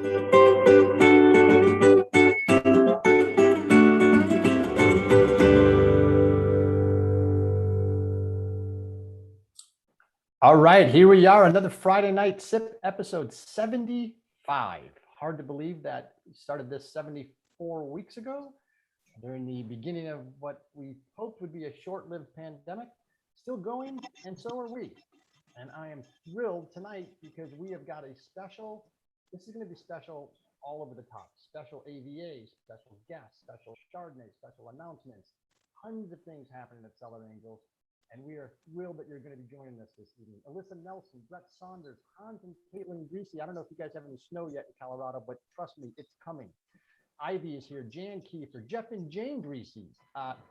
All right, here we are, another Friday night sip, episode 75. Hard to believe that we started this 74 weeks ago during the beginning of what we hoped would be a short-lived pandemic. Still going, and so are we. And I am thrilled tonight because we have got a special, this is going to be special all over the top. Special AVA, special guests, special Chardonnay, special announcements, tons of things happening at Cellar Angels. And we are thrilled that you're going to be joining us this evening. Alyssa Nelson, Brett Saunders, Hans and Caitlin Greasy. I don't know if you guys have any snow yet in Colorado, but trust me, it's coming. Ivy is here, Jan Kiefer, Jeff and Jane Greasy.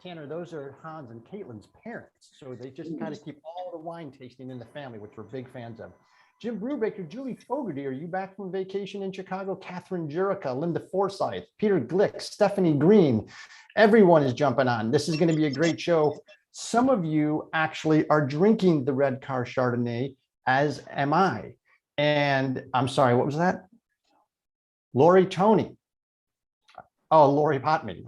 Tanner, those are Hans and Caitlin's parents. So they just kind of keep all the wine tasting in the family, which we're big fans of. Jim Brubaker, Julie Fogarty, are you back from vacation in Chicago? Catherine Jurica, Linda Forsyth, Peter Glick, Stephanie Green. Everyone is jumping on. This is going to be a great show. Some of you actually are drinking the Red Car Chardonnay, as am I. And I'm sorry, what was that? Lori Tony. Oh, Lori Potman.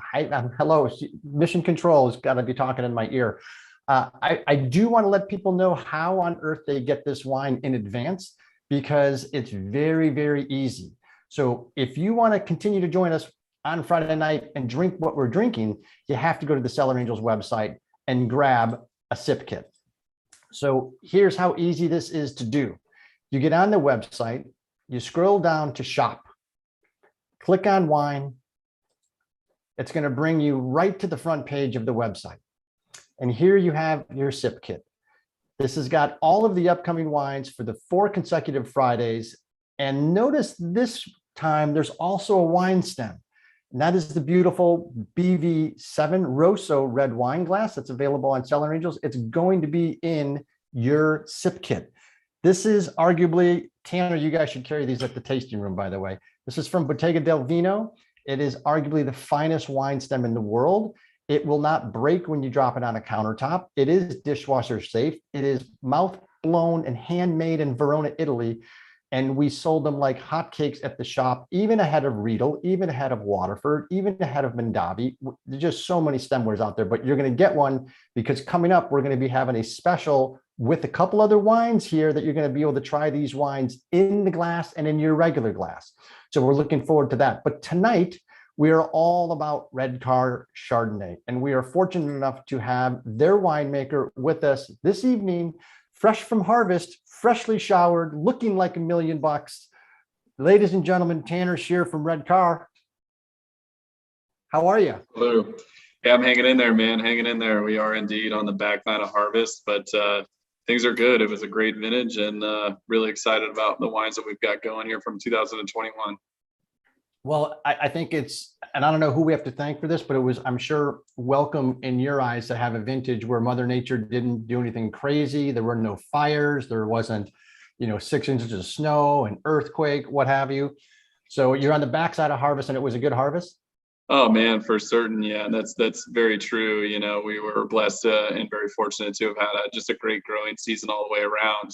Hello, Mission Control has got to be talking in my ear. I do want to let people know how on earth they get this wine in advance, because it's very, very easy. So if you want to continue to join us on Friday night and drink what we're drinking, you have to go to the Cellar Angels website and grab a sip kit. So here's how easy this is to do. You get on the website, you scroll down to shop, click on wine. It's going to bring you right to the front page of the website. And here you have your sip kit. This has got all of the upcoming wines for the 4 consecutive Fridays. And notice this time there's also a wine stem. And that is the beautiful BV7 Rosso red wine glass that's available on Cellar Angels. It's going to be in your sip kit. This is arguably, Tanner, you guys should carry these at the tasting room, by the way. This is from Bottega del Vino. It is arguably the finest wine stem in the world. It will not break when you drop it on a countertop. It is dishwasher safe. It is mouth blown and handmade in Verona, Italy. And we sold them like hotcakes at the shop, even ahead of Riedel, even ahead of Waterford, even ahead of Mondavi. There's just so many stemwares out there, but you're going to get one because coming up, we're going to be having a special with a couple other wines here that you're going to be able to try these wines in the glass and in your regular glass. So we're looking forward to that. But tonight, we are all about Red Car Chardonnay, and we are fortunate enough to have their winemaker with us this evening, fresh from harvest, freshly showered, looking like $1 million. Ladies and gentlemen, Tanner Scheer from Red Car. How are you? Hello. Yeah, I'm hanging in there, man. Hanging in there. We are indeed on the back line of harvest, but things are good. It was a great vintage, and really excited about the wines that we've got going here from 2021. Well, I think it's, and I don't know who we have to thank for this, but it was, I'm sure, welcome in your eyes to have a vintage where Mother Nature didn't do anything crazy. There were no fires. There wasn't, 6 inches of snow, an earthquake, what have you. So you're on the backside of harvest, and it was a good harvest? Oh, man, for certain. Yeah, that's very true. We were blessed and very fortunate to have had just a great growing season all the way around.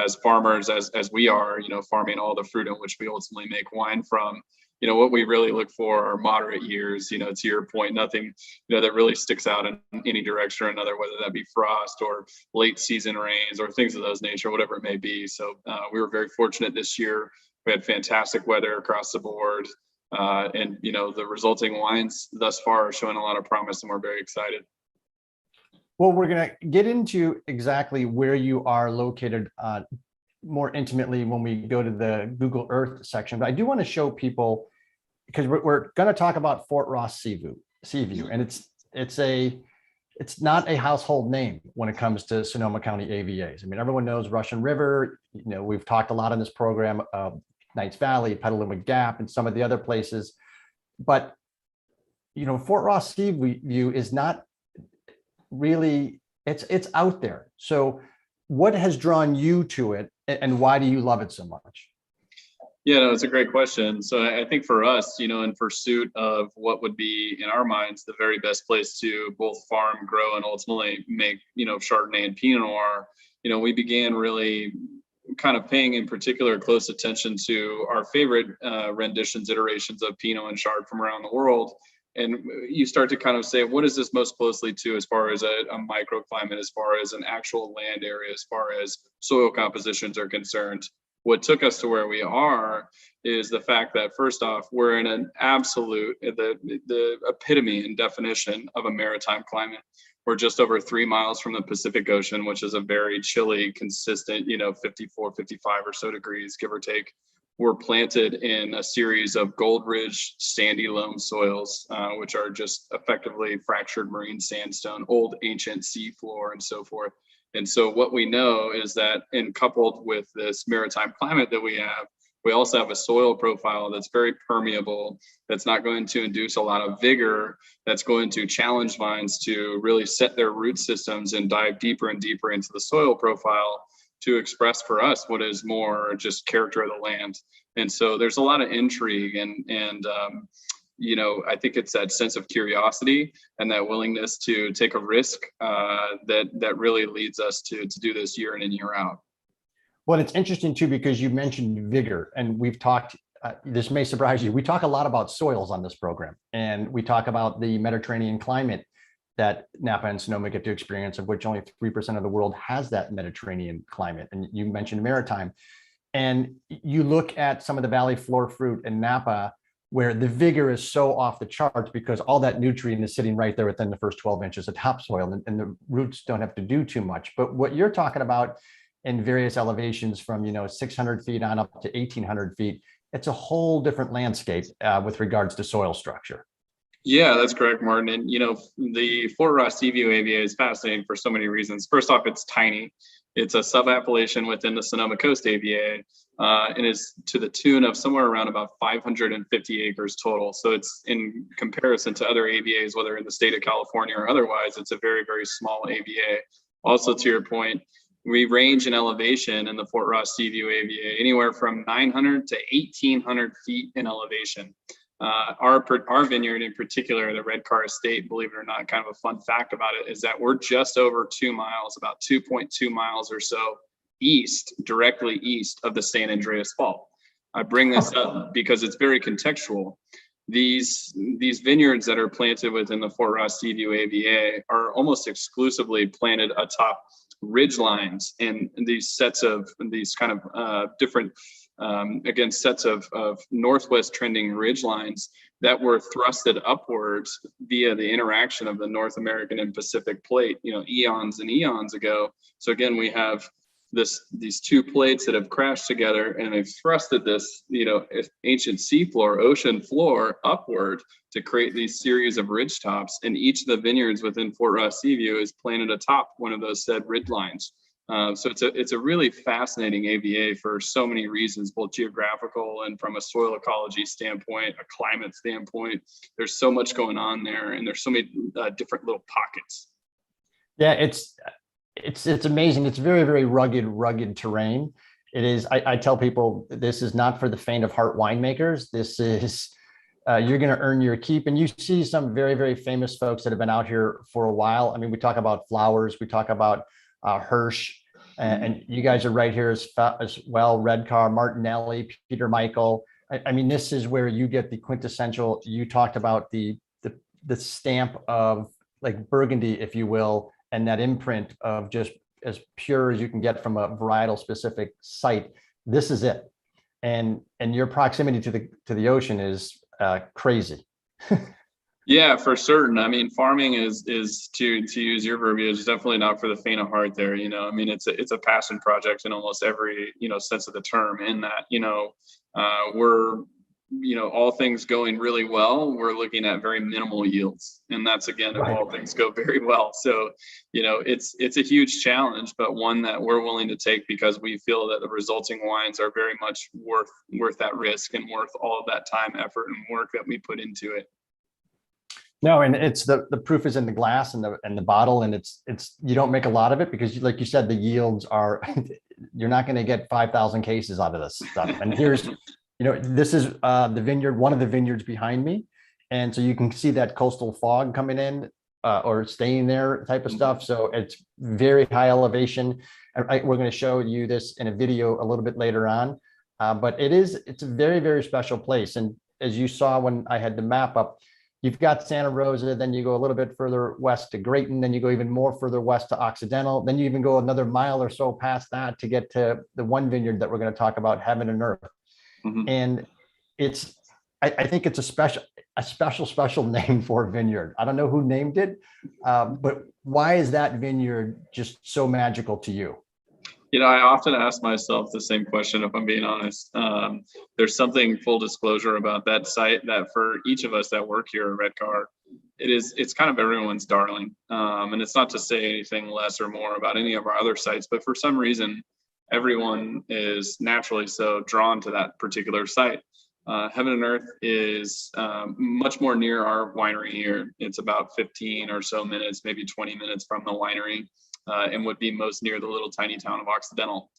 As farmers, as we are, farming all the fruit in which we ultimately make wine from. What we really look for are moderate years, to your point, nothing, that really sticks out in any direction or another, whether that be frost or late season rains or things of those nature, whatever it may be. So we were very fortunate this year. We had fantastic weather across the board. And, the resulting wines thus far are showing a lot of promise, and we're very excited. Well, we're going to get into exactly where you are located more intimately when we go to the Google Earth section. But I do want to show people, because we're going to talk about Fort Ross-Seaview, and it's not a household name when it comes to Sonoma County AVAs. I mean, everyone knows Russian River. We've talked a lot in this program of Knights Valley, Petaluma Gap, and some of the other places. But Fort Ross-Seaview is not really, it's out there. So what has drawn you to it, and why do you love it so much? Yeah, no, it's a great question. So I think for us, in pursuit of what would be in our minds the very best place to both farm, grow, and ultimately make, Chardonnay and Pinot Noir, we began really kind of paying in particular close attention to our favorite renditions, iterations of Pinot and Chard from around the world. And you start to kind of say, what is this most closely to as far as a microclimate, as far as an actual land area, as far as soil compositions are concerned? What took us to where we are is the fact that, first off, we're in an absolute, the epitome and definition of a maritime climate. We're just over 3 miles from the Pacific Ocean, which is a very chilly, consistent, 54, 55 or so degrees, give or take. We're planted in a series of Goldridge sandy loam soils, which are just effectively fractured marine sandstone, old ancient sea floor, and so forth. And so what we know is that, and coupled with this maritime climate that we have, we also have a soil profile that's very permeable, that's not going to induce a lot of vigor, that's going to challenge vines to really set their root systems and dive deeper and deeper into the soil profile to express for us what is more just character of the land. And so there's a lot of intrigue and I think it's that sense of curiosity and that willingness to take a risk that really leads us to do this year in and year out. Well, it's interesting too, because you mentioned vigor, and we've talked, this may surprise you, we talk a lot about soils on this program, and we talk about the Mediterranean climate that Napa and Sonoma get to experience, of which only 3% of the world has that Mediterranean climate. And you mentioned maritime, and you look at some of the valley floor fruit in Napa, where the vigor is so off the charts because all that nutrient is sitting right there within the first 12 inches of topsoil, and the roots don't have to do too much. But what you're talking about in various elevations from 600 feet on up to 1,800 feet, it's a whole different landscape with regards to soil structure. Yeah, that's correct, Martin. And the Fort Ross-Seaview AVA is fascinating for so many reasons. First off, it's tiny. It's a sub-appellation within the Sonoma Coast AVA, and is to the tune of somewhere around about 550 acres total. So it's, in comparison to other AVAs, whether in the state of California or otherwise, it's a very, very small AVA. Also, to your point, we range in elevation in the Fort Ross-Seaview AVA anywhere from 900 to 1,800 feet in elevation. Our vineyard in particular, the Red Car Estate, believe it or not, kind of a fun fact about it is that we're just over 2 miles, about 2.2 miles or so directly east of the San Andreas Fault. I bring this up because it's very contextual. These vineyards that are planted within the Fort Ross-Seaview AVA are almost exclusively planted atop ridge lines, and these sets of different sets of northwest trending ridge lines that were thrusted upwards via the interaction of the North American and Pacific plate, eons and eons ago. So again, we have these two plates that have crashed together, and they've thrusted this, ancient seafloor, ocean floor upward to create these series of ridge tops. And each of the vineyards within Fort Ross-Seaview is planted atop one of those said ridge lines. So it's a really fascinating AVA for so many reasons, both geographical and from a soil ecology standpoint, a climate standpoint. There's so much going on there, and there's so many different little pockets. Yeah, it's amazing. It's very, very rugged terrain. It is. I tell people this is not for the faint of heart winemakers. This is, you're going to earn your keep. And you see some very, very famous folks that have been out here for a while. I mean, we talk about Flowers, we talk about Hirsch, and you guys are right here as well. Red Car, Martinelli, Peter Michael. I mean, this is where you get the quintessential. You talked about the stamp of like Burgundy, if you will, and that imprint of just as pure as you can get from a varietal specific site. This is it. And your proximity to the ocean is crazy. Yeah, for certain. I mean, farming is to use your verbiage, definitely not for the faint of heart there. I mean, it's a passion project in almost every, sense of the term, in that, we're, all things going really well, we're looking at very minimal yields. And that's, again, if all things go very well. So, it's a huge challenge, but one that we're willing to take because we feel that the resulting wines are very much worth that risk and worth all of that time, effort, and work that we put into it. No, and it's the proof is in the glass and the bottle, and it's you don't make a lot of it because, like you said, the yields are you're not going to get 5,000 cases out of this stuff. And here's, this is the vineyard, one of the vineyards behind me, and so you can see that coastal fog coming in or staying there type of stuff. So it's very high elevation. We're going to show you this in a video a little bit later on, but it's a very, very special place. And as you saw when I had the map up, you've got Santa Rosa, then you go a little bit further west to Grayton, then you go even more further west to Occidental, then you even go another mile or so past that to get to the one vineyard that we're going to talk about, Heaven and Earth. Mhm. And I think it's a special name for a vineyard. I don't know who named it, but why is that vineyard just so magical to you? I often ask myself the same question, if I'm being honest. There's something, full disclosure, about that site that for each of us that work here at Redcar, it's kind of everyone's darling. And it's not to say anything less or more about any of our other sites, but for some reason, everyone is naturally so drawn to that particular site. Heaven and Earth is much more near our winery here. It's about 15 or so minutes, maybe 20 minutes from the winery. And would be most near the little tiny town of Occidental.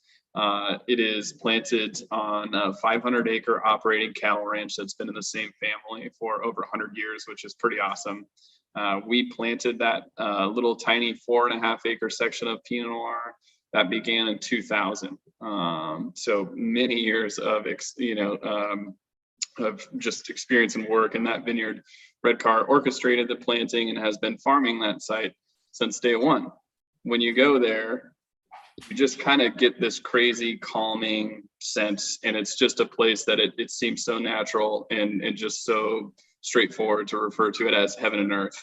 It is planted on a 500-acre operating cattle ranch that's been in the same family for over 100 years, which is pretty awesome. We planted that little tiny 4.5-acre section of Pinot Noir that began in 2000. So many years of just experience and work in that vineyard. Redcar orchestrated the planting and has been farming that site since day one. When you go there, you just kind of get this crazy calming sense, and it's just a place that it seems so natural and just so straightforward to refer to it as Heaven and Earth.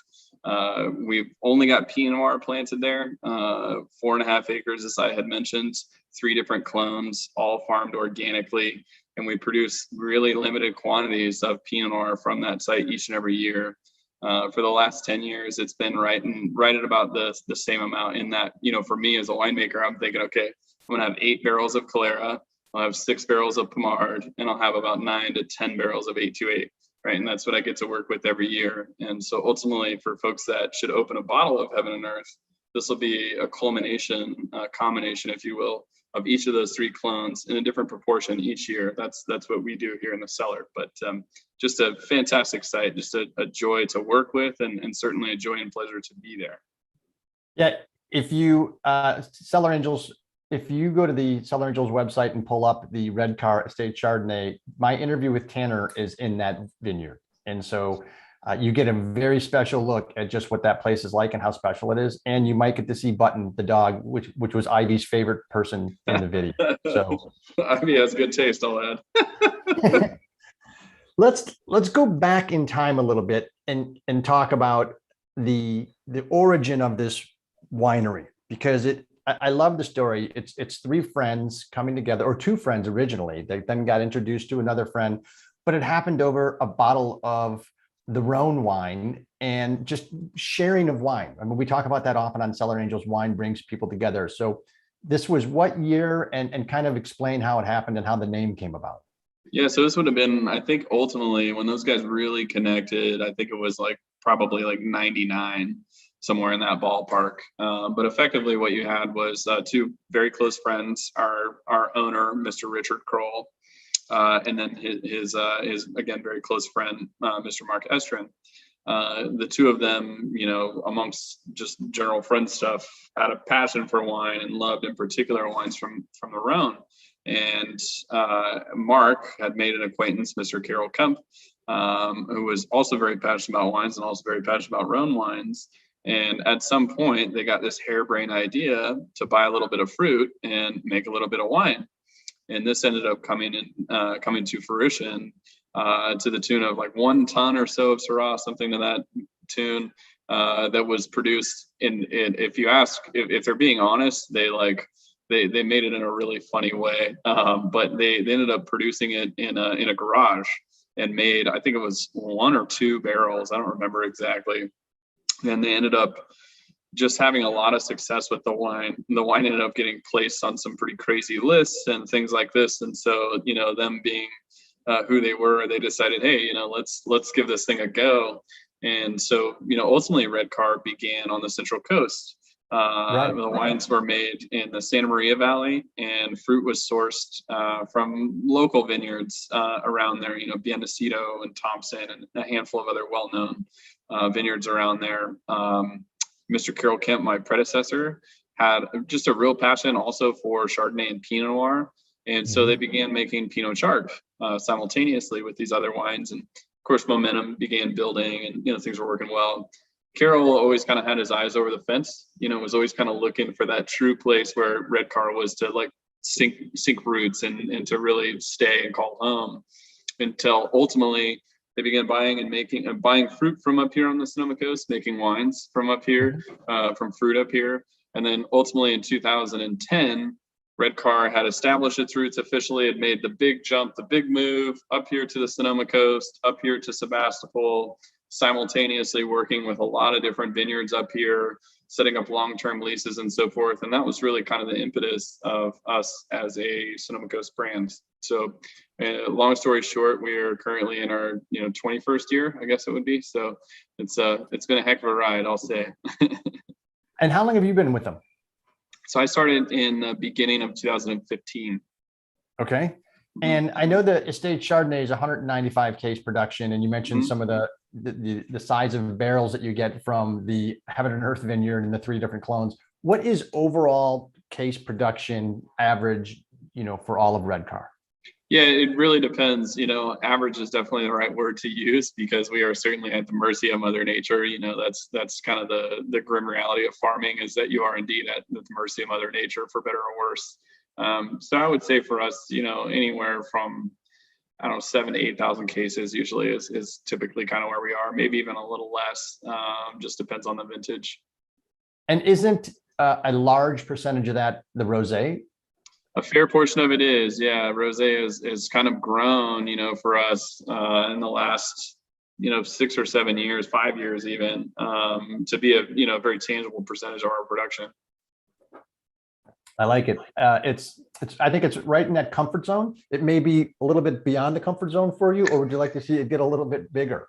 We've only got Pinot Noir planted there, 4.5 acres, as I had mentioned, 3 different clones, all farmed organically, and we produce really limited quantities of Pinot Noir from that site each and every year. For the last 10 years, it's been right at about the same amount. In that, for me as a winemaker, I'm thinking, okay, I'm gonna have 8 barrels of Calera, I'll have 6 barrels of Pomard, and I'll have about 9 to 10 barrels of 828, right? And that's what I get to work with every year. And so ultimately, for folks that should open a bottle of Heaven and Earth, this will be a culmination, a combination, if you will, of each of those 3 clones in a different proportion each year. That's what we do here in the cellar. But just a fantastic site, just a joy to work with, and certainly a joy and pleasure to be there. Yeah, if you Cellar Angels, if you go to the Cellar Angels website and pull up the Redcar Estate Chardonnay, my interview with Tanner is in that vineyard, and so you get a very special look at just what that place is like and how special it is, and you might get to see Button the dog, which was Ivy's favorite person in the video. So Ivy has good taste, I'll add. Let's go back in time a little bit and talk about the origin of this winery, because I love the story. It's 3 friends coming together, or 2 friends originally. They then got introduced to another friend, but it happened over a bottle of the Rhone wine and just sharing of wine. I mean, we talk about that often on Cellar Angels. Wine brings people together. So this was what year, and kind of explain how it happened and how the name came about. Yeah, so this would have been, I think, ultimately when those guys really connected, I think it was probably 99, somewhere in that ballpark. But effectively what you had was 2 very close friends, our owner, Mr. Richard Kroll, and then his again, very close friend, Mr. Mark Estrin. The 2 of them, amongst just general friend stuff, had a passion for wine and loved in particular wines from the Rhone. And Mark had made an acquaintance, Mr. Carroll Kemp, who was also very passionate about wines and also very passionate about Rhone wines. And at some point, they got this harebrained idea to buy a little bit of fruit and make a little bit of wine. And this ended up coming to fruition to the tune of 1 ton or so of Syrah, something to that tune, that was produced. And if you ask, if they're being honest, they made it in a really funny way, but they ended up producing it in a garage and made, I think it was 1 or 2 barrels, I don't remember exactly. And they ended up just having a lot of success with the wine. And the wine ended up getting placed on some pretty crazy lists and things like this. And so, them being who they were, they decided, hey, let's give this thing a go. And so, ultimately Redcar began on the Central Coast. Right. The wines were made in the Santa Maria Valley, and fruit was sourced from local vineyards around there, Biennacido and Thompson and a handful of other well-known vineyards around there. Mr. Carroll Kemp, my predecessor, had just a real passion also for Chardonnay and Pinot Noir. And so they began making Pinot Chard simultaneously with these other wines. And of course, momentum began building and, you know, things were working well. Carroll always kind of had his eyes over the fence, you know, was always kind of looking for that true place where Redcar was to like sink roots and to really stay and call home, until ultimately they began buying fruit from up here on the Sonoma Coast, making wines from up here, from fruit up here. And then ultimately in 2010, Redcar had established its roots officially, had made the big jump, the big move up here to the Sonoma Coast, up here to Sebastopol, simultaneously working with a lot of different vineyards up here, setting up long-term leases and so forth. And that was really kind of the impetus of us as a Sonoma Coast brand. So long story short, we are currently in our 21st year, I guess it would be. So it's been a heck of a ride, I'll say. And how long have you been with them? So I started in the beginning of 2015. Okay. And I know the estate Chardonnay is 195 case production, and you mentioned some of the size of barrels that you get from the Heaven and Earth vineyard and the 3 different clones. What is overall case production average, for all of Redcar? Yeah, it really depends. Average is definitely the right word to use, because we are certainly at the mercy of Mother Nature. That's kind of the grim reality of farming, is that you are indeed at the mercy of Mother Nature, for better or worse. So I would say for us, anywhere from 7,000 to 8,000 cases usually is typically kind of where we are. Maybe even a little less. Just depends on the vintage. And isn't a large percentage of that the rosé? A fair portion of it is, yeah. Rosé is kind of grown, for us in the last, 6 or 7 years, 5 years even, to be a very tangible percentage of our production. I like it. I think it's right in that comfort zone. It may be a little bit beyond the comfort zone for you, or would you like to see it get a little bit bigger?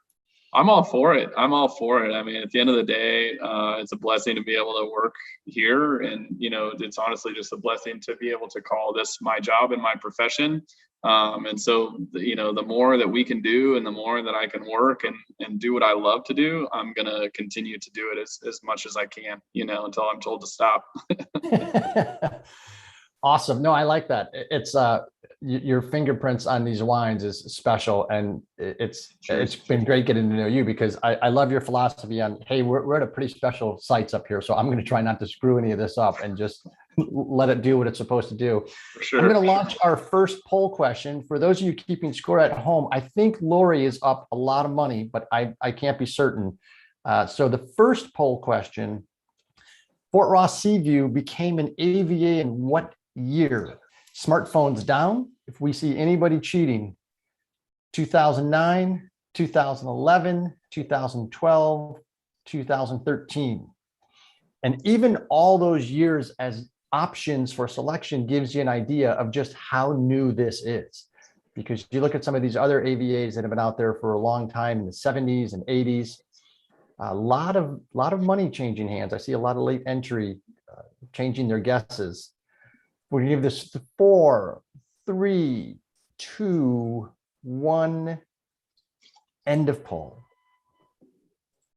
I'm all for it. I mean, at the end of the day, it's a blessing to be able to work here. And, it's honestly just a blessing to be able to call this my job and my profession. And so, the more that we can do and the more that I can work and do what I love to do, I'm going to continue to do it as much as I can, until I'm told to stop. Awesome. No, I like that. It's your fingerprints on these wines is special, and it's been great getting to know you, because I love your philosophy on, hey, we're at a pretty special sites up here, so I'm going to try not to screw any of this up and just let it do what it's supposed to do. For sure. I'm going to launch our first poll question. For those of you keeping score at home, I think Lori is up a lot of money, but I can't be certain. So the first poll question: Fort Ross-Seaview became an AVA in what year? Smartphones down if we see anybody cheating. 2009, 2011, 2012, 2013. And even all those years as options for selection gives you an idea of just how new this is. Because you look at some of these other AVAs that have been out there for a long time in the 70s and 80s, a lot of money changing hands. I see a lot of late entry changing their guesses. We're going to give this 4, 3, 2, 1, end of poll.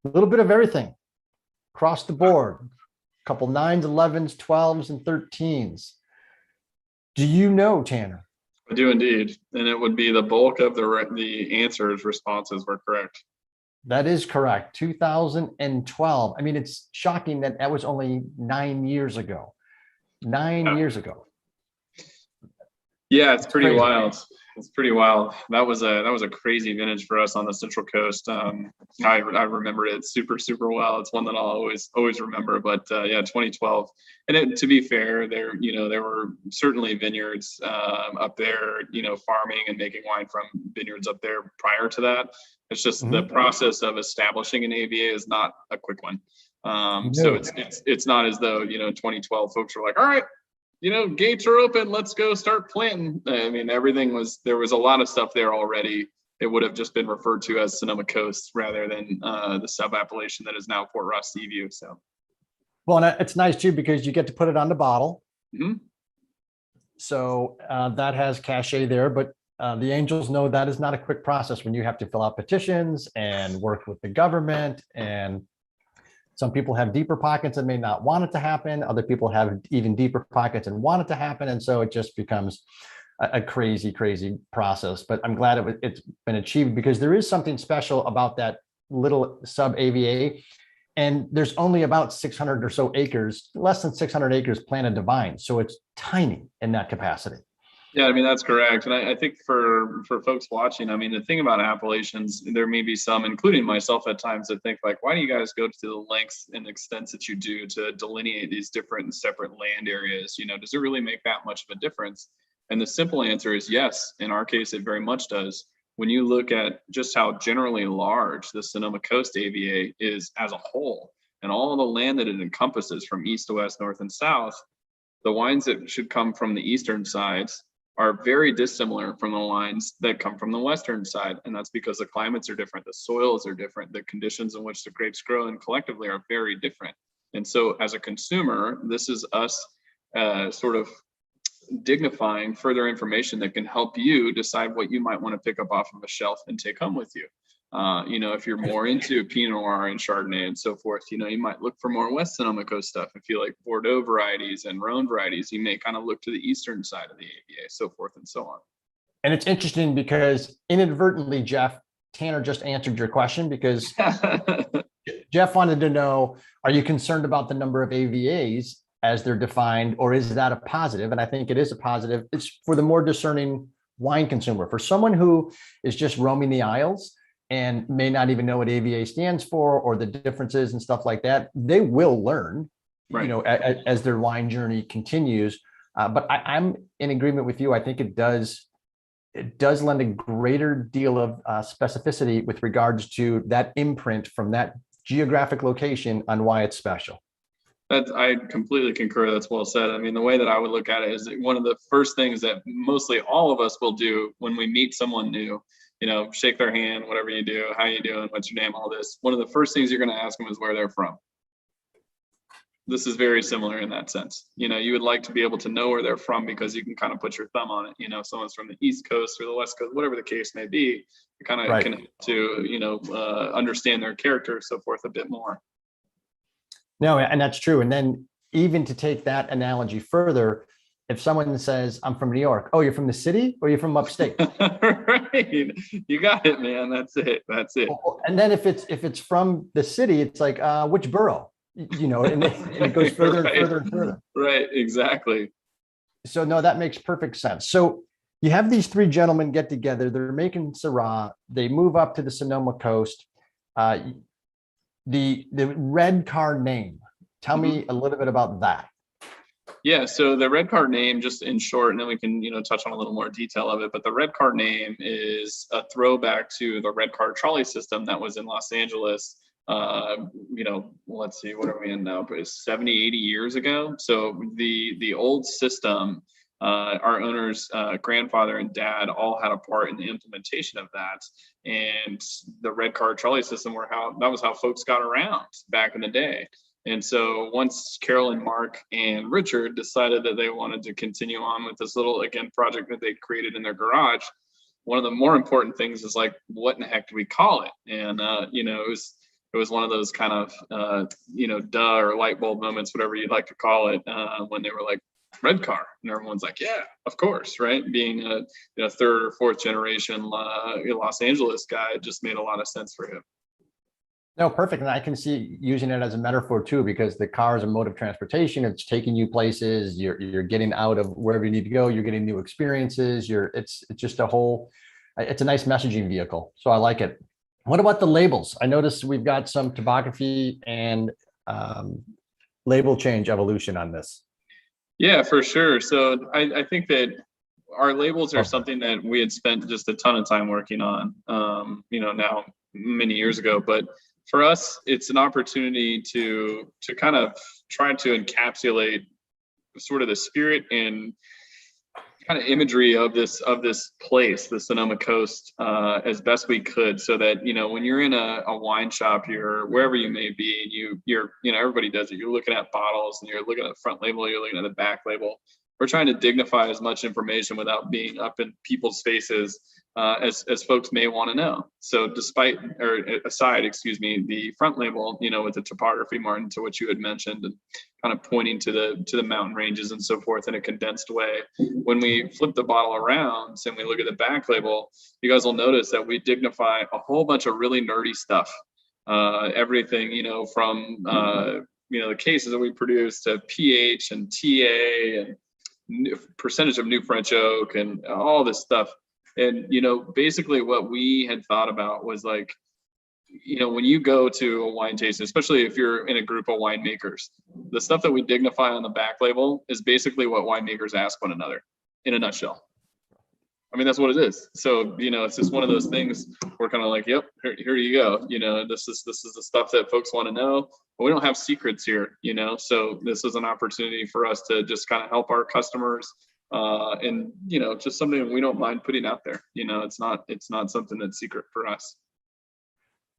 A little bit of everything across the board. A couple 9s, 11s, 12s, and 13s. Do you know, Tanner? I do indeed. And it would be the bulk of the answers, responses were correct. That is correct. 2012. I mean, it's shocking that was only 9 years ago. 9 years ago. Yeah, it's pretty wild. It's pretty wild. That was a crazy vintage for us on the Central Coast. I remember it super well. It's one that I'll always remember. But yeah, 2012. And to be fair, there were certainly vineyards up there, farming and making wine from vineyards up there prior to that. It's just the process of establishing an AVA is not a quick one. So it's not as though 2012 folks were like, all right, gates are open, let's go start planting. I mean, there was a lot of stuff there already. It would have just been referred to as Sonoma Coast rather than the sub-appellation that is now Fort Ross-Seaview. So, well, and it's nice too, because you get to put it on the bottle. So that has cachet there, but the Angels know that is not a quick process when you have to fill out petitions and work with the government. And Some people have deeper pockets and may not want it to happen. Other people have even deeper pockets and want it to happen. And so it just becomes a crazy, crazy process. But I'm glad it's been achieved, because there is something special about that little sub AVA. And there's only about 600 or so acres, less than 600 acres planted to vine. So it's tiny in that capacity. Yeah, I mean, that's correct. And I think for folks watching, I mean, the thing about appellations, there may be some, including myself at times, that think like, why do you guys go to the lengths and extents that you do to delineate these different and separate land areas? You know, does it really make that much of a difference? And the simple answer is yes. In our case, it very much does. When you look at just how generally large the Sonoma Coast AVA is as a whole, and all the land that it encompasses from east to west, north and south, the wines that should come from the eastern sides are very dissimilar from the wines that come from the western side. And that's because the climates are different, the soils are different, the conditions in which the grapes grow and collectively are very different. And so as a consumer, this is us sort of dignifying further information that can help you decide what you might want to pick up off of a shelf and take home with you. You know, if you're more into Pinot Noir and Chardonnay and so forth, you know, you might look for more West Sonoma Coast stuff. If you like Bordeaux varieties and Rhone varieties, you may kind of look to the eastern side of the AVA, so forth and so on. And it's interesting because inadvertently, Jeff, Tanner just answered your question, because Jeff wanted to know, are you concerned about the number of AVAs as they're defined, or is that a positive? And I think it is a positive. It's for the more discerning wine consumer. For someone who is just roaming the aisles and may not even know what AVA stands for or the differences and stuff like that, they will learn, right, you know, as their wine journey continues. But I'm in agreement with you. I think it does lend a greater deal of specificity with regards to that imprint from that geographic location on why it's special. I completely concur. That's well said. I mean, the way that I would look at it is that one of the first things that mostly all of us will do when we meet someone new, you know, shake their hand, whatever you do, how you doing, what's your name, all this. One of the first things you're going to ask them is where they're from. This is very similar in that sense. You know, you would like to be able to know where they're from because you can kind of put your thumb on it. You know, if someone's from the East Coast or the West Coast, whatever the case may be, you kind of can to, you know, understand their character, so forth a bit more. No, and that's true. And then even to take that analogy further, if someone says, I'm from New York, oh, you're from the city or you're from upstate? Right. You got it, man. That's it. That's it. And then if it's from the city, it's like, which borough? You know, and it goes further and further and further. Right, exactly. So no, that makes perfect sense. So you have these three gentlemen get together, they're making Syrah, they move up to the Sonoma Coast. The red car name, tell me a little bit about that. Yeah, so the red car name, just in short, and then we can, you know, touch on a little more detail of it, but the red car name is a throwback to the red car trolley system that was in Los Angeles, you know, let's see, what are we in now? But it's 70, 80 years ago. So the old system, our owner's grandfather and dad all had a part in the implementation of that. And the red car trolley system that was how folks got around back in the day. And so once Carolyn, Mark, and Richard decided that they wanted to continue on with this little, again, project that they created in their garage, one of the more important things is like, what in the heck do we call it? And, you know, it was one of those kind of, you know, duh or light bulb moments, whatever you'd like to call it, when they were like, red car. And everyone's like, yeah, of course, right? Being a, you know, third or fourth generation Los Angeles guy, it just made a lot of sense for him. No, perfect. And I can see using it as a metaphor too, because the car is a mode of transportation. It's taking you places, you're getting out of wherever you need to go, you're getting new experiences, it's just it's a nice messaging vehicle. So I like it. What about the labels? I noticed we've got some topography and label change evolution on this. Yeah, for sure. So I think that our labels are something that we had spent just a ton of time working on, you know, now many years ago, but for us, it's an opportunity to kind of try to encapsulate sort of the spirit and kind of imagery of this place, the Sonoma Coast, as best we could, so that, you know, when you're in a wine shop, you're wherever you may be, and you're, you know, everybody does it. You're looking at bottles and you're looking at the front label, you're looking at the back label. we're trying to dignify as much information without being up in people's faces as folks may want to know. So aside, excuse me, the front label, with the topography, Martin, to what you had mentioned, and kind of pointing to the mountain ranges and so forth in a condensed way. When we flip the bottle around and we look at the back label, you guys will notice that we dignify a whole bunch of really nerdy stuff. Everything, from the cases that we produce to pH and TA and percentage of new French oak and all this stuff. And, basically what we had thought about was like, when you go to a wine tasting, especially if you're in a group of winemakers, the stuff that we dignify on the back label is basically what winemakers ask one another in a nutshell. I mean, that's what it is. So, it's just one of those things we're kind of like, yep, here you go. This is the stuff that folks want to know, but we don't have secrets here, so this is an opportunity for us to just kind of help our customers. And just something we don't mind putting out there. It's not something that's secret for us.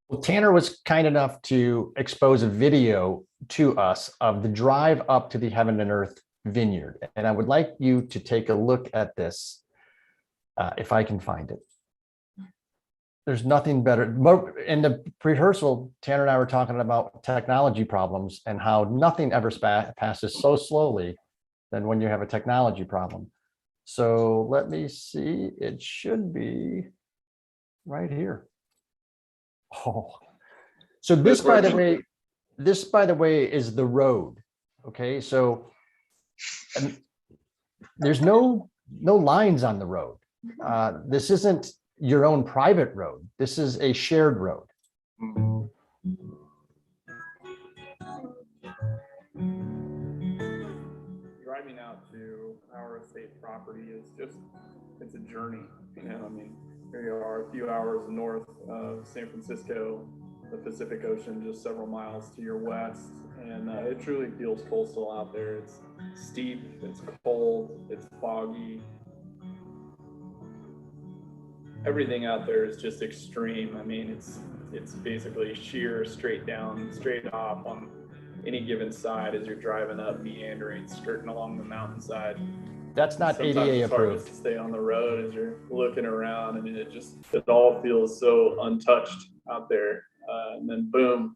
Well, Tanner was kind enough to expose a video to us of the drive up to the Heaven and Earth vineyard, and I would like you to take a look at this, if I can find it. There's nothing better. In the rehearsal, Tanner and I were talking about technology problems and how nothing ever passes so slowly than when you have a technology problem. So let me see, it should be right here. Oh, so this, by the way, is the road. Okay, so there's no lines on the road. This isn't your own private road. This is a shared road. Driving out to our estate property is it's a journey. I mean, here you are a few hours north of San Francisco, the Pacific Ocean just several miles to your west, and it truly feels coastal out there. It's steep, it's cold, it's foggy. Everything out there is just extreme. I mean, it's basically sheer, straight down, straight up on any given side as you're driving up, meandering, skirting along the mountainside. That's not Sometimes ADA it's hard approved. just to stay on the road as you're looking around. I mean, it all feels so untouched out there. And then boom,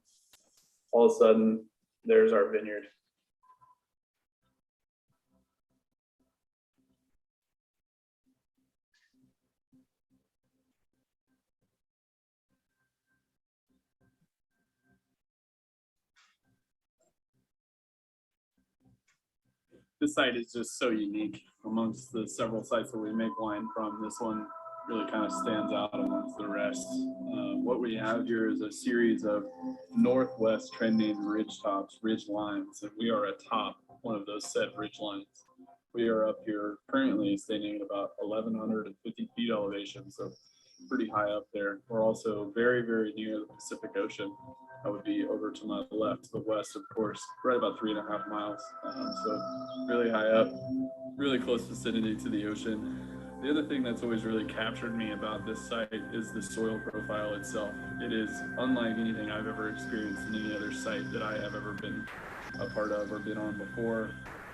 all of a sudden, there's our vineyard. This site is just so unique amongst the several sites that we make wine from. This one really kind of stands out amongst the rest. What we have here is a series of northwest trending ridge tops, ridge lines, and we are atop one of those said ridge lines. We are up here currently standing at about 1,150 feet elevation, so pretty high up there. We're also very, very near the Pacific Ocean. That would be over to my left, to the west, of course, right about 3.5 miles. So really high up, really close vicinity to the ocean. The other thing that's always really captured me about this site is the soil profile itself. It is unlike anything I've ever experienced in any other site that I have ever been a part of or been on before.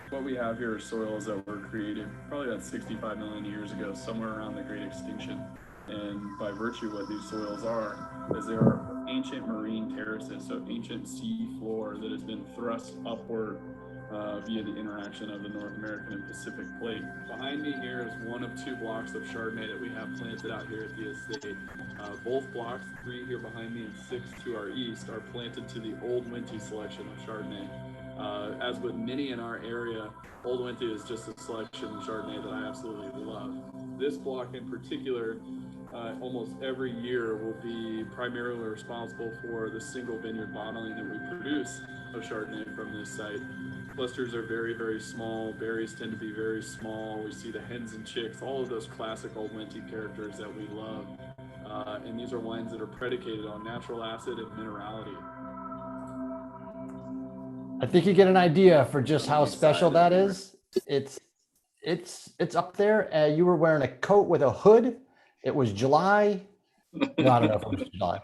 What we have here are soils that were created probably about 65 million years ago, somewhere around the Great Extinction. And by virtue of what these soils are, is they are ancient marine terraces, so ancient sea floor that has been thrust upward via the interaction of the North American and Pacific plate. Behind me here is one of 2 blocks of Chardonnay that we have planted out here at the estate. Both blocks, 3 here behind me and 6 to our east, are planted to the Old Winty selection of Chardonnay. As with many in our area, Old Winty is just a selection of Chardonnay that I absolutely love. This block in particular, almost every year will be primarily responsible for the single vineyard bottling that we produce of Chardonnay from this site. Clusters are very, very small. Berries tend to be very small. We see the hens and chicks, all of those classic Old Winty characters that we love. And these are wines that are predicated on natural acid and minerality. I think you get an idea for just how special that is. It's up there. You were wearing a coat with a hood. It was July. No, I don't know if it was July. A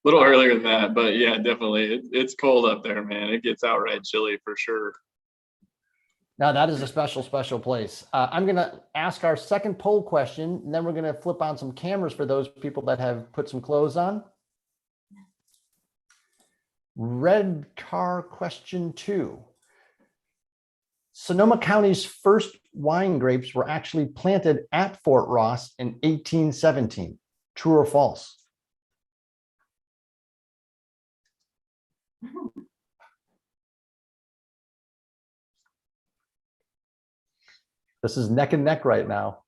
little earlier than that, but yeah, definitely. It's cold up there, man. It gets outright chilly for sure. Now that is a special, special place. I'm going to ask our second poll question, and then we're going to flip on some cameras for those people that have put some clothes on. Red car question 2. Sonoma County's first wine grapes were actually planted at Fort Ross in 1817. True or false? This is neck and neck right now.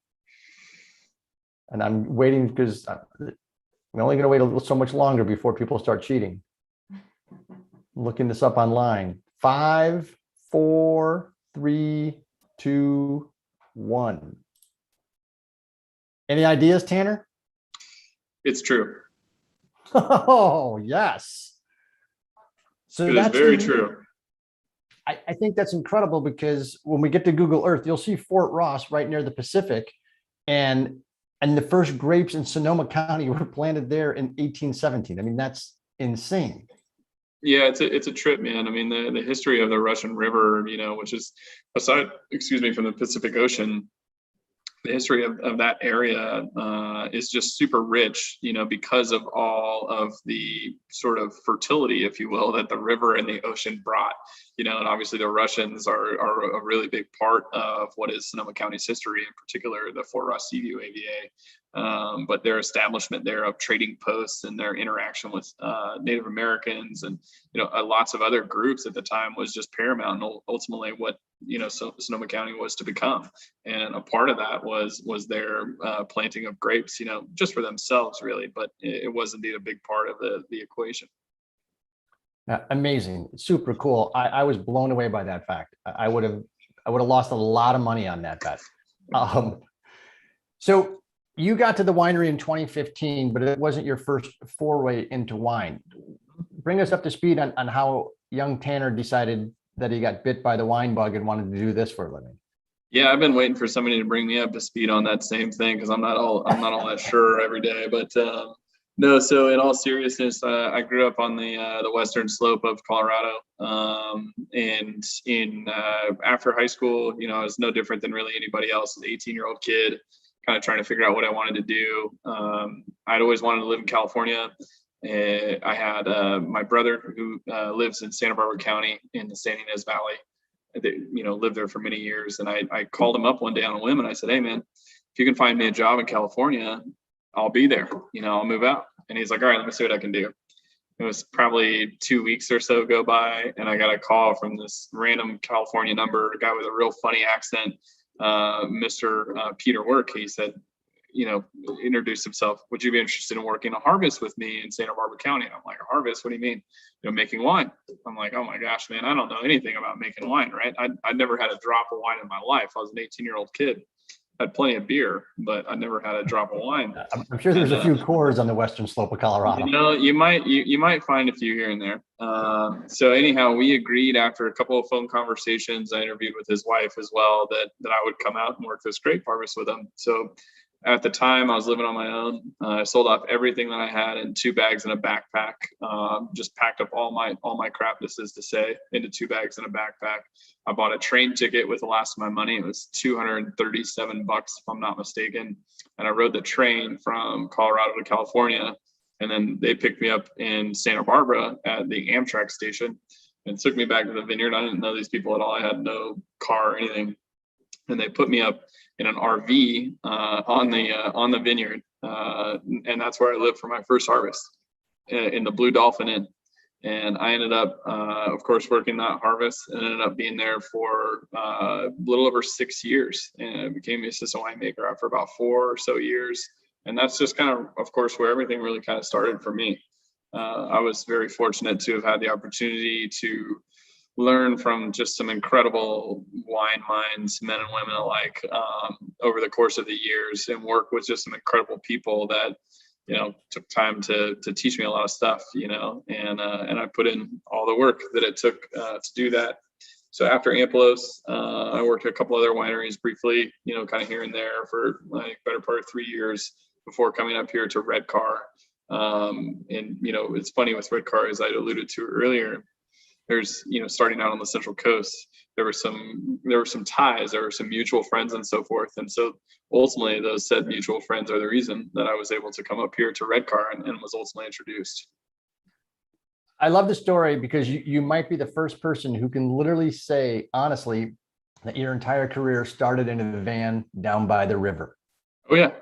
And I'm waiting because I'm only going to wait a little so much longer before people start cheating. Looking this up online. 5, 4, 3, 2, 1. Any ideas, Tanner? It's true. Oh, yes. So It is very true. I think that's incredible because when we get to Google Earth, you'll see Fort Ross right near the Pacific, and the first grapes in Sonoma County were planted there in 1817. I mean, that's insane. Yeah, it's a trip, man. I mean, the history of the Russian River, you know, which is aside, from the Pacific Ocean, the history of that area is just super rich, you know, because of all of the sort of fertility, if you will, that the river and the ocean brought, you know, and obviously the Russians are a really big part of what is Sonoma County's history, in particular the Fort Ross-Seaview AVA. But their establishment there of trading posts and their interaction with Native Americans and, you know, lots of other groups at the time was just paramount, and ultimately what, you know, Sonoma County was to become. And a part of that was their planting of grapes, you know, just for themselves really, but it was indeed a big part of the equation. Amazing. Super cool. I was blown away by that fact. I would have lost a lot of money on that bet. So you got to the winery in 2015, but it wasn't your first foray into wine. Bring us up to speed on how young Tanner decided that he got bit by the wine bug and wanted to do this for a living. Yeah, I've been waiting for somebody to bring me up to speed on that same thing because I'm not all that sure every day. But no, so in all seriousness, I grew up on the western slope of Colorado, and after high school, you know, I was no different than really anybody else. As an 18-year-old kid, kind of trying to figure out what I wanted to do. I'd always wanted to live in California. I had my brother who lives in Santa Barbara County in the San Andreas Valley. They, you know, lived there for many years. And I called him up one day on a whim and I said, "Hey man, if you can find me a job in California, I'll be there. You know, I'll move out." And he's like, "All right, let me see what I can do." It was probably 2 weeks or so go by, and I got a call from this random California number, a guy with a real funny accent, Mr. Peter Work. He said, you know, introduced himself. "Would you be interested in working a harvest with me in Santa Barbara County?" I'm like, "A harvest? What do you mean?" "You know, making wine." I'm like, "Oh my gosh, man, I don't know anything about making wine, right?" I'd never had a drop of wine in my life. I was an 18-year-old kid. I had plenty of beer, but I never had a drop of wine. I'm sure there's a few cores on the western slope of Colorado. You know, you might find a few here and there. So anyhow, we agreed after a couple of phone conversations. I interviewed with his wife as well that I would come out and work this grape harvest with him. So at the time, I was living on my own. I sold off everything that I had in 2 bags and a backpack. Just packed up all my crap, this is to say, into 2 bags and a backpack. I bought a train ticket with the last of my money. It was $237, if I'm not mistaken. And I rode the train from Colorado to California. And then they picked me up in Santa Barbara at the Amtrak station and took me back to the vineyard. I didn't know these people at all. I had no car or anything. And they put me up in an RV on the vineyard, and that's where I lived for my first harvest in the Blue Dolphin Inn. And I ended up, of course, working that harvest, and ended up being there for a little over 6 years, and I became the assistant winemaker after about 4 or so years. And that's just kind of course, where everything really kind of started for me. I was very fortunate to have had the opportunity to learn from just some incredible wine minds, men and women alike, over the course of the years, and work with just some incredible people that, you know, took time to teach me a lot of stuff, you know, and I put in all the work that it took to do that. So after Ampelos, I worked at a couple other wineries briefly, you know, kind of here and there for like better part of 3 years before coming up here to Redcar. And, you know, it's funny with Redcar, as I alluded to earlier, there's, starting out on the Central Coast, there were some ties, there were some mutual friends and so forth. And so ultimately those said mutual friends are the reason that I was able to come up here to Redcar and was ultimately introduced. I love the story because you might be the first person who can literally say, honestly, that your entire career started in a van down by the river. Oh yeah.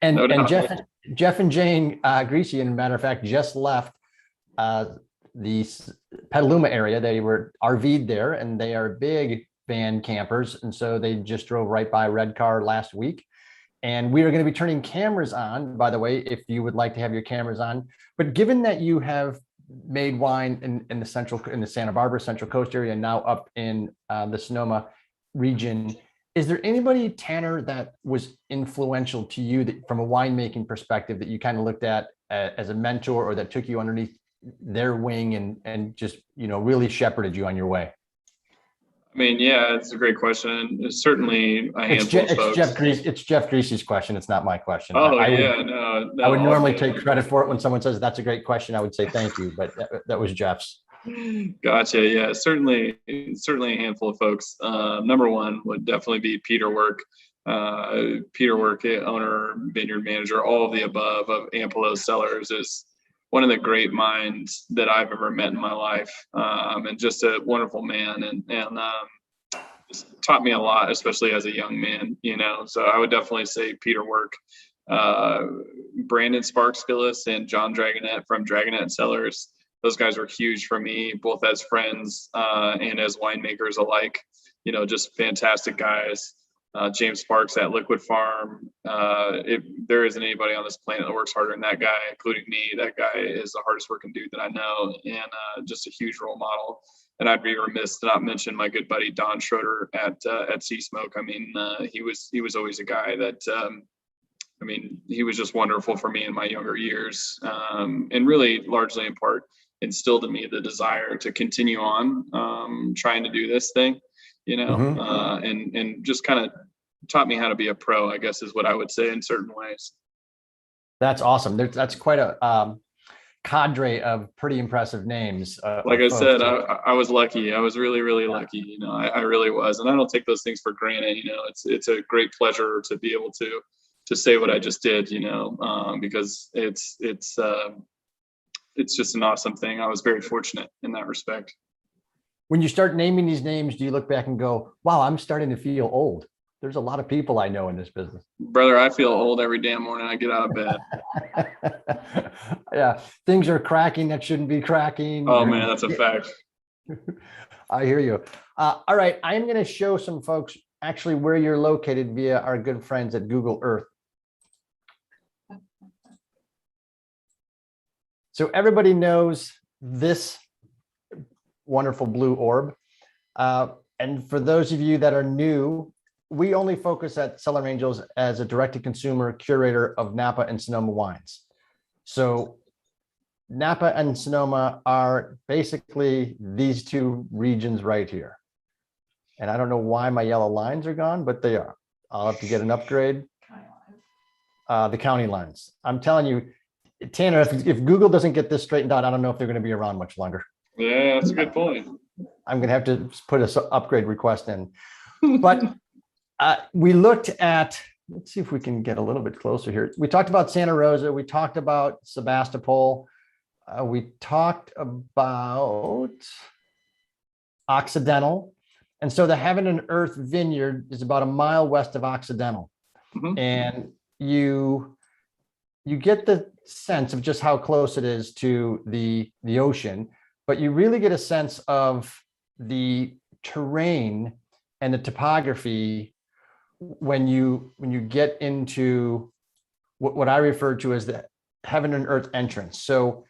and No doubt. Jeff and Jane Greasy, and matter of fact, just left the Petaluma area. They were RV'd there, and they are big van campers. And so they just drove right by Redcar last week. And we are going to be turning cameras on, by the way, if you would like to have your cameras on. But given that you have made wine in the Santa Barbara Central Coast area, and now up in the Sonoma region, is there anybody, Tanner, that was influential to you that, from a winemaking perspective, that you kind of looked at as a mentor, or that took you underneath their wing and just, really shepherded you on your way? I mean, yeah, it's a great question. It's certainly a handful of folks. It's Jeff Greasy's question. It's not my question. Oh, I would normally take credit for it when someone says that's a great question. I would say thank you, but that was Jeff's. Gotcha. Yeah, certainly a handful of folks. Number one would definitely be Peter Work. Peter Work, owner, vineyard manager, all of the above of Ampelos Cellars, is one of the great minds that I've ever met in my life, and just a wonderful man, and just taught me a lot, especially as a young man. So I would definitely say Peter Work, Brandon Sparks-Gillis, and John Dragonette from Dragonette Cellars. Those guys were huge for me, both as friends and as winemakers alike. Just fantastic guys. James Sparks at Liquid Farm. If there isn't anybody on this planet that works harder than that guy, including me. That guy is the hardest working dude that I know, and just a huge role model. And I'd be remiss to not mention my good buddy Don Schroeder at Sea Smoke. I mean, he was always a guy that he was just wonderful for me in my younger years, and really largely in part instilled in me the desire to continue on trying to do this thing. And just kind of taught me how to be a pro, I guess is what I would say in certain ways. That's awesome. That's quite a cadre of pretty impressive names. Like I said, I was lucky. I was really, really lucky. I really was. And I don't take those things for granted. It's a great pleasure to be able to say what I just did, because it's just an awesome thing. I was very fortunate in that respect. When you start naming these names, do you look back and go, wow, I'm starting to feel old? There's a lot of people I know in this business. Brother, I feel old every damn morning I get out of bed. Yeah, things are cracking that shouldn't be cracking. Oh man, that's a fact. I hear you. All right, I'm going to show some folks actually where you're located via our good friends at Google Earth. So everybody knows this wonderful blue orb. And for those of you that are new, we only focus at Cellar Angels as a direct-to-consumer curator of Napa and Sonoma wines. So Napa and Sonoma are basically these two regions right here. And I don't know why my yellow lines are gone, but they are. I'll have to get an upgrade. The county lines. I'm telling you, Tanner, if Google doesn't get this straightened out, I don't know if they're going to be around much longer. Yeah, that's a good point. I'm going to have to put an upgrade request in. But we looked at, let's see if we can get a little bit closer here. We talked about Santa Rosa. We talked about Sebastopol. We talked about Occidental. And so the Heaven and Earth Vineyard is about a mile west of Occidental. Mm-hmm. And you get the sense of just how close it is to the ocean, but you really get a sense of the terrain and the topography when you get into what I refer to as the Heaven and Earth entrance. So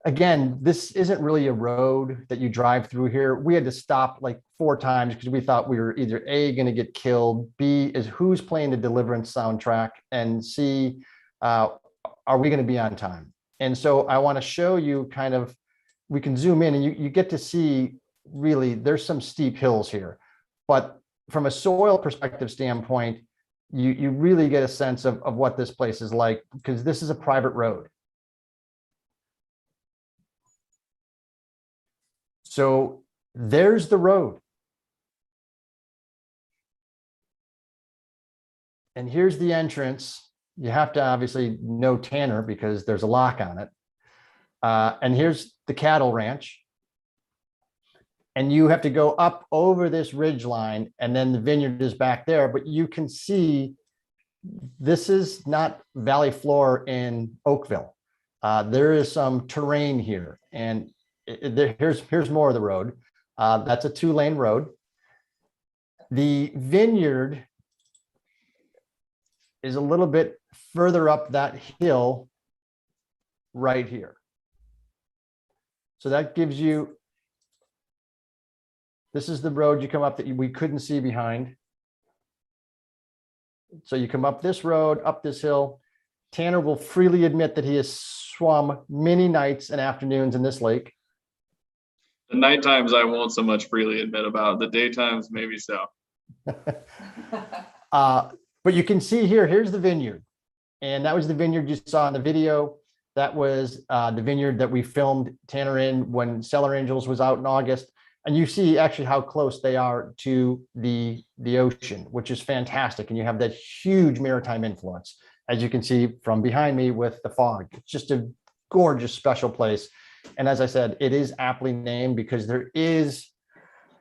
again, this isn't really a road that you drive through here. We had to stop like 4 times because we thought we were either A, going to get killed, B, is who's playing the Deliverance soundtrack, and C, are we going to be on time? And so I want to show you kind of, we can zoom in and you get to see really there's some steep hills here, but from a soil perspective standpoint, you really get a sense of what this place is like, because this is a private road. So there's the road. And here's the entrance. You have to obviously know Tanner because there's a lock on it. And here's the cattle ranch. And you have to go up over this ridge line, and then the vineyard is back there. But you can see this is not valley floor in Oakville. There is some terrain here, and here's more of the road. That's a 2-lane road. The vineyard is a little bit further up that hill right here. So that gives you, this is the road you come up that we couldn't see behind. So you come up this road, up this hill. Tanner will freely admit that he has swum many nights and afternoons in this lake. The night times I won't so much freely admit about. The daytimes, maybe so. But you can see here, here's the vineyard. And that was the vineyard you saw in the video. That was the vineyard that we filmed Tanner in when Cellar Angels was out in August. And you see actually how close they are to the ocean, which is fantastic. And you have that huge maritime influence, as you can see from behind me with the fog. It's just a gorgeous, special place. And as I said, it is aptly named because there is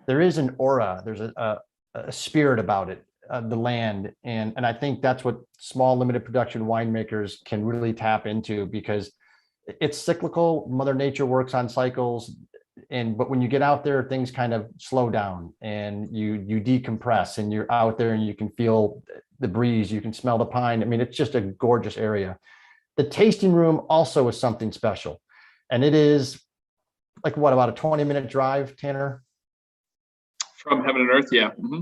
an aura, there's a spirit about it, the land. And I think that's what small limited production winemakers can really tap into, because it's cyclical. Mother Nature works on cycles. But when you get out there, things kind of slow down and you decompress, and you're out there and you can feel the breeze, you can smell the pine. I mean, it's just a gorgeous area. The tasting room also is something special. And it is like, what, about a 20-minute drive, Tanner? From heaven and earth, yeah. Mm-hmm.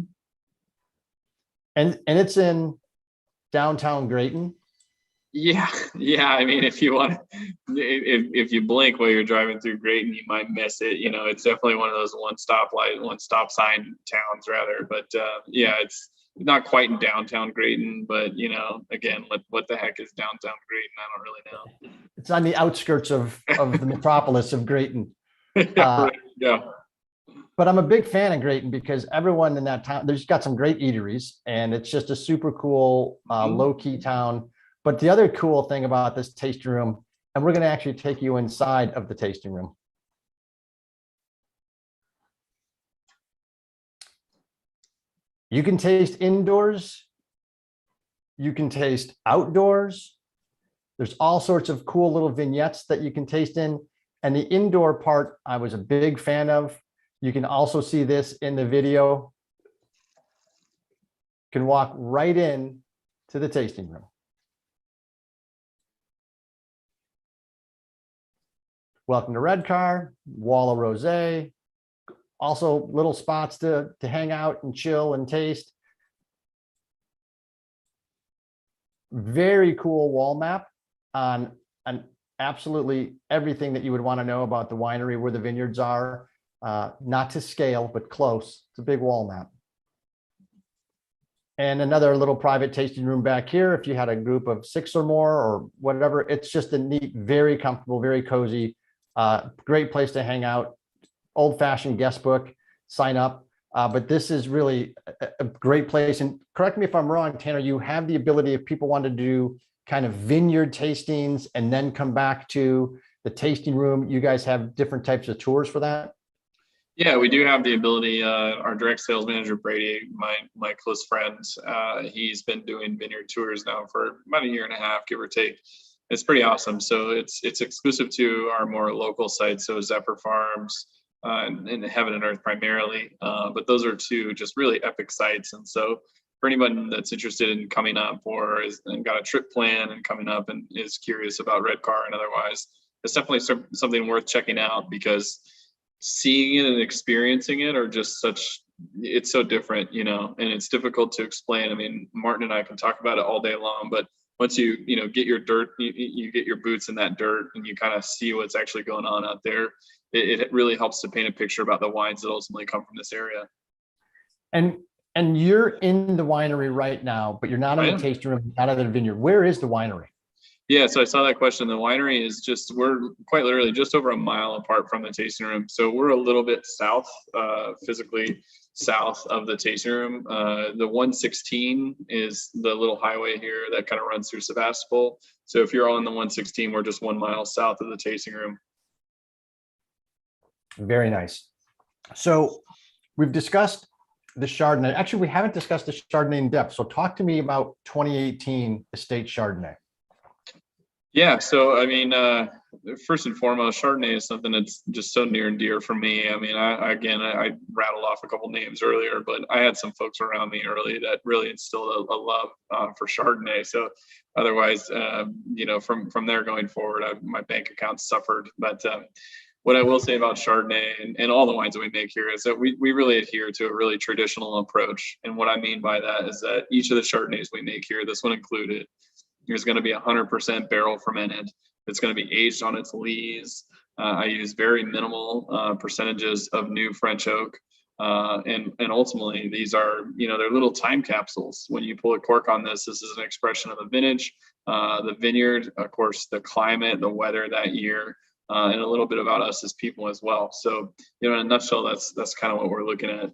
And it's in downtown Grayton. Yeah. I mean, if you want, if you blink while you're driving through Grayton, you might miss it. You know, it's definitely one of those one stop sign towns, rather. But yeah, it's not quite in downtown Grayton. But you know, again, what the heck is downtown Grayton? I don't really know. It's on the outskirts of the metropolis of Grayton. Yeah. Yeah. But I'm a big fan of Grayton because everyone in that town, there's got some great eateries, and it's just a super cool, low-key town. But the other cool thing about this tasting room, and we're going to actually take you inside of the tasting room. You can taste indoors. You can taste outdoors. There's all sorts of cool little vignettes that you can taste in. And the indoor part, I was a big fan of. You can also see this in the video. You can walk right in to the tasting room. Welcome to Red Car, wall of rosé. Also little spots to hang out and chill and taste. Very cool wall map on absolutely everything that you would want to know about the winery, where the vineyards are. Not to scale, but close. It's a big wall map. And another little private tasting room back here. If you had a group of 6 or more or whatever, it's just a neat, very comfortable, very cozy, great place to hang out. Old-fashioned guest book, sign up. But this is really a great place. And correct me if I'm wrong, Tanner, you have the ability, if people want to do kind of vineyard tastings and then come back to the tasting room, you guys have different types of tours for that? Yeah, we do have the ability. Our direct sales manager, Brady, my close friend, he's been doing vineyard tours now for about a year and a half, give or take. It's pretty awesome. So it's exclusive to our more local sites. So Zephyr Farms and Heaven and Earth primarily. But those are two just really epic sites. And so for anyone that's interested in coming up and got a trip plan and coming up and is curious about Red Car and otherwise, it's definitely something worth checking out, because seeing it and experiencing it are just it's so different, you know, and it's difficult to explain. I mean, Martin and I can talk about it all day long, but once you get your dirt, you get your boots in that dirt and you kind of see what's actually going on out there, it really helps to paint a picture about the wines that ultimately come from this area. And you're in the winery right now, but you're not in the tasting room, not in the vineyard. Where is the winery? Yeah, so I saw that question. The winery is we're quite literally just over a mile apart from the tasting room. So we're a little bit south, physically south of the tasting room. The 116 is the little highway here that kind of runs through Sebastopol. So if you're on the 116, we're just 1 mile south of the tasting room. Very nice. So we've discussed the Chardonnay. Actually, we haven't discussed the Chardonnay in depth. So talk to me about 2018 Estate Chardonnay. Yeah, so I mean, first and foremost, Chardonnay is something that's just so near and dear for me. I mean, I rattled off a couple names earlier, but I had some folks around me early that really instilled a love for Chardonnay. So otherwise, from there going forward, my bank account suffered. But what I will say about Chardonnay and all the wines that we make here is that we really adhere to a really traditional approach. And what I mean by that is that each of the Chardonnays we make here, this one included, is going to be 100% barrel fermented. It's going to be aged on its lees. I use very minimal percentages of new French oak. And ultimately, these are, they're little time capsules. When you pull a cork on this is an expression of the vintage, the vineyard, of course, the climate, the weather that year, and a little bit about us as people as well. So, in a nutshell, that's kind of what we're looking at.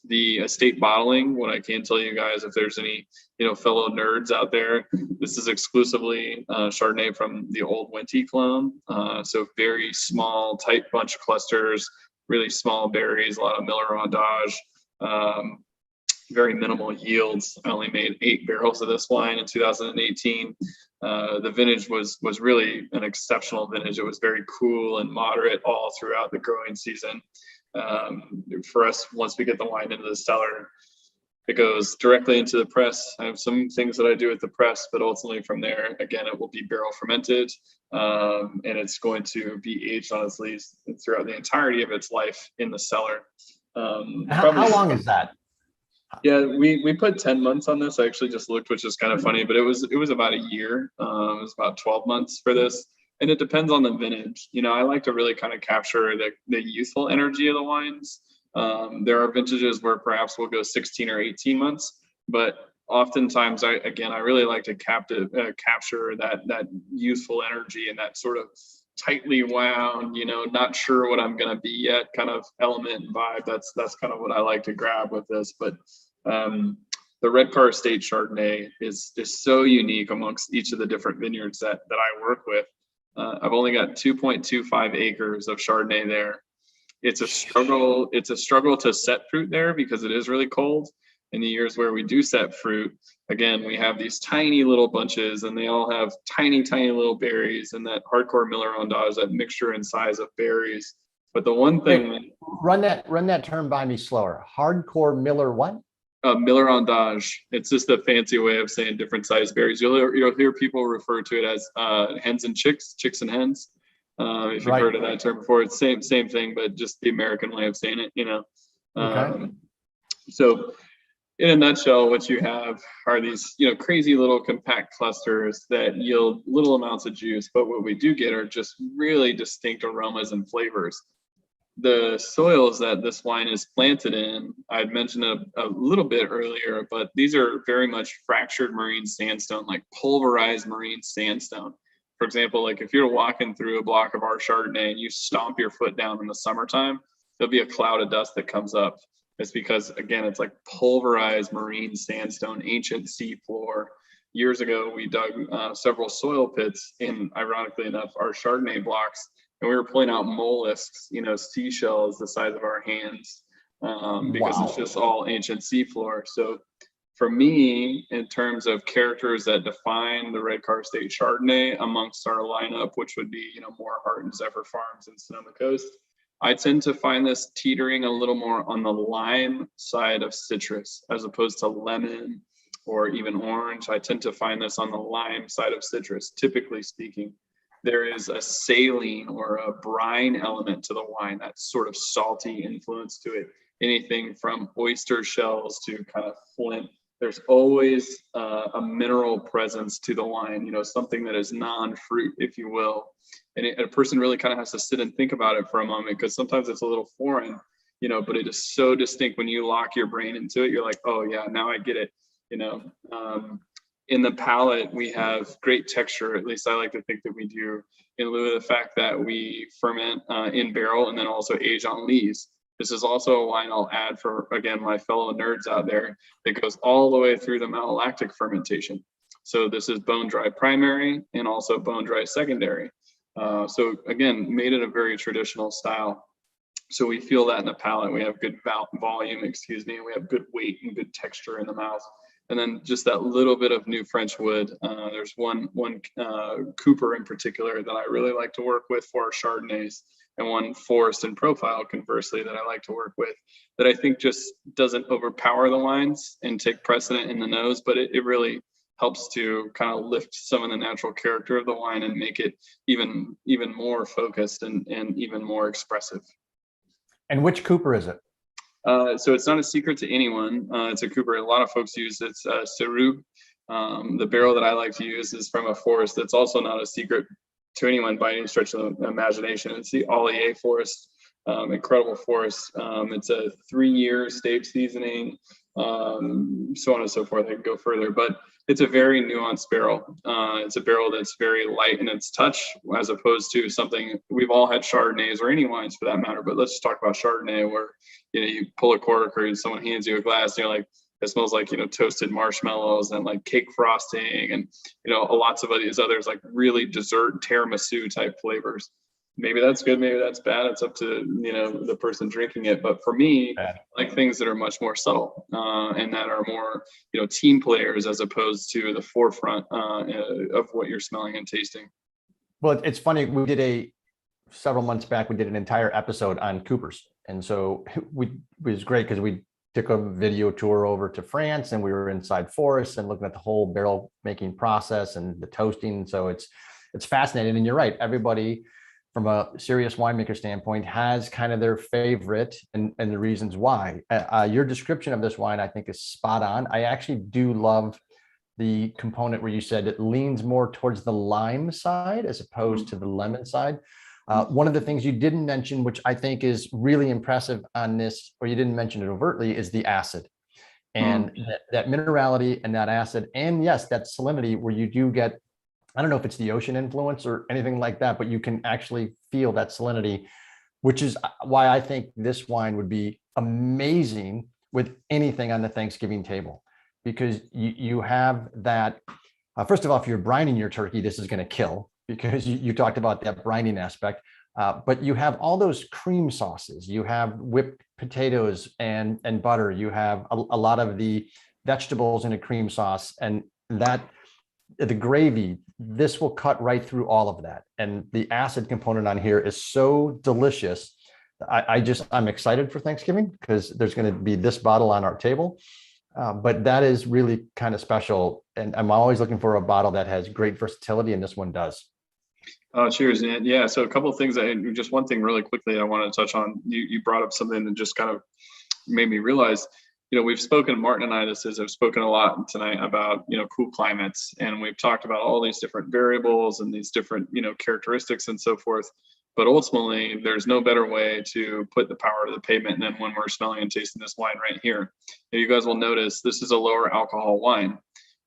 The estate bottling, what I can tell you guys, if there's any, fellow nerds out there, this is exclusively Chardonnay from the old Winty clone. So very small, tight bunch clusters, really small berries, a lot of Miller Rondage, very minimal yields. I only made 8 barrels of this wine in 2018. The vintage was really an exceptional vintage. It was very cool and moderate all throughout the growing season. For us, once we get the wine into the cellar, it goes directly into the press. I have some things that I do with the press, but ultimately from there, again, it will be barrel fermented, and it's going to be aged on its lees throughout the entirety of its life in the cellar. How long is that? Yeah, we put 10 months on this. I actually just looked, which is kind of funny, but it was about a year. It was about 12 months for this. And it depends on the vintage. I like to really kind of capture the youthful energy of the wines. There are vintages where perhaps we'll go 16 or 18 months, but oftentimes I really like to capture that youthful energy and that sort of tightly wound, not sure what I'm going to be yet kind of element and vibe. That's kind of what I like to grab with this. But the Red Car Estate Chardonnay is so unique amongst each of the different vineyards that I work with. I've only got 2.25 acres of Chardonnay there. It's a struggle to set fruit there because it is really cold. In the years where we do set fruit, again, we have these tiny little bunches and they all have tiny, tiny little berries and that hardcore Miller Rondage, that mixture and size of berries. But the one thing— Run that term by me slower. Hardcore Miller what? Miller Rondage. It's just a fancy way of saying different size berries. You'll hear people refer to it as hens and chicks and hens. If you've heard of that term before, it's same thing, but just the American way of saying it. Okay. So in a nutshell, what you have are these, crazy little compact clusters that yield little amounts of juice. But what we do get are just really distinct aromas and flavors. The soils that this wine is planted in, I'd mentioned a little bit earlier, but these are very much fractured marine sandstone, like pulverized marine sandstone. For example, like if you're walking through a block of our Chardonnay and you stomp your foot down in the summertime, there'll be a cloud of dust that comes up. It's because, again, it's like pulverized marine sandstone, ancient sea floor. Years ago, we dug several soil pits in, ironically enough, our Chardonnay blocks, and we were pulling out mollusks, seashells the size of our hands, because It's just all ancient seafloor. So for me, in terms of characters that define the Red Car Estate Chardonnay amongst our lineup, which would be, more Hart and Zephyr Farms and Sonoma Coast, I tend to find this teetering a little more on the lime side of citrus as opposed to lemon or even orange. I tend to find this on the lime side of citrus, typically speaking. There is a saline or a brine element to the wine, that sort of salty influence to it. Anything from oyster shells to kind of flint. There's always a mineral presence to the wine, something that is non-fruit, if you will. And a person really kind of has to sit and think about it for a moment, because sometimes it's a little foreign, but it is so distinct when you lock your brain into it. You're like, oh yeah, now I get it. In the palate, we have great texture. At least I like to think that we do, in lieu of the fact that we ferment in barrel and then also age on lees. This is also a wine I'll add for, again, my fellow nerds out there, that goes all the way through the malolactic fermentation. So this is bone dry primary and also bone dry secondary. So again, made in a very traditional style. So we feel that in the palate. We have good volume, we have good weight and good texture in the mouth. And then just that little bit of new French wood. There's one Cooper in particular that I really like to work with for our Chardonnays, and one Forest and Profile, conversely, that I like to work with, that I think just doesn't overpower the wines and take precedent in the nose, but it really helps to kind of lift some of the natural character of the wine and make it even more focused and even more expressive. And which Cooper is it? So it's not a secret to anyone. It's a Cooper. A lot of folks use it. It's Cerug. The barrel that I like to use is from a Forest that's also not a secret to anyone by any stretch of the imagination. It's the Allier Forest, incredible Forest. It's a 3-year stage seasoning, so on and so forth. I can go further, but it's a very nuanced barrel. It's a barrel that's very light in its touch, as opposed to something, we've all had Chardonnays, or any wines for that matter, but let's just talk about Chardonnay, where you pull a cork or someone hands you a glass and you're like, it smells like toasted marshmallows and like cake frosting and lots of these others, like really dessert tiramisu type flavors. Maybe that's good, maybe that's bad. It's up to the person drinking it. But for me, I like things that are much more subtle and that are more team players, as opposed to the forefront of what you're smelling and tasting. Well, it's funny. We did several months back, we did an entire episode on Coopers, and so it was great because we took a video tour over to France, and we were inside forests and looking at the whole barrel making process and the toasting. So it's fascinating. And you're right, everybody from a serious winemaker standpoint has kind of their favorite and the reasons why. Your description of this wine, I think, is spot on. I actually do love the component where you said it leans more towards the lime side as opposed to the lemon side. One of the things you didn't mention, which I think is really impressive on this, or you didn't mention it overtly, is the acid. And that minerality and that acid, and yes, that salinity, where you do get, I don't know if it's the ocean influence or anything like that, but you can actually feel that salinity, which is why I think this wine would be amazing with anything on the Thanksgiving table, because you have that. First of all, if you're brining your turkey, this is going to kill, because you talked about that brining aspect. But you have all those cream sauces, you have whipped potatoes and butter, you have a lot of the vegetables in a cream sauce, and the gravy, this will cut right through all of that. And the acid component on here is so delicious. I'm excited for Thanksgiving because there's going to be this bottle on our table. But that is really kind of special. And I'm always looking for a bottle that has great versatility, and this one does. Cheers, Ned. Yeah, so a couple of things, just one thing really quickly I want to touch on. You brought up something that just kind of made me realize, we've spoken, Martin and I, have spoken a lot tonight about, cool climates, and we've talked about all these different variables and these different, characteristics and so forth. But ultimately, there's no better way to put the power to the pavement than when we're smelling and tasting this wine right here. And you guys will notice this is a lower alcohol wine.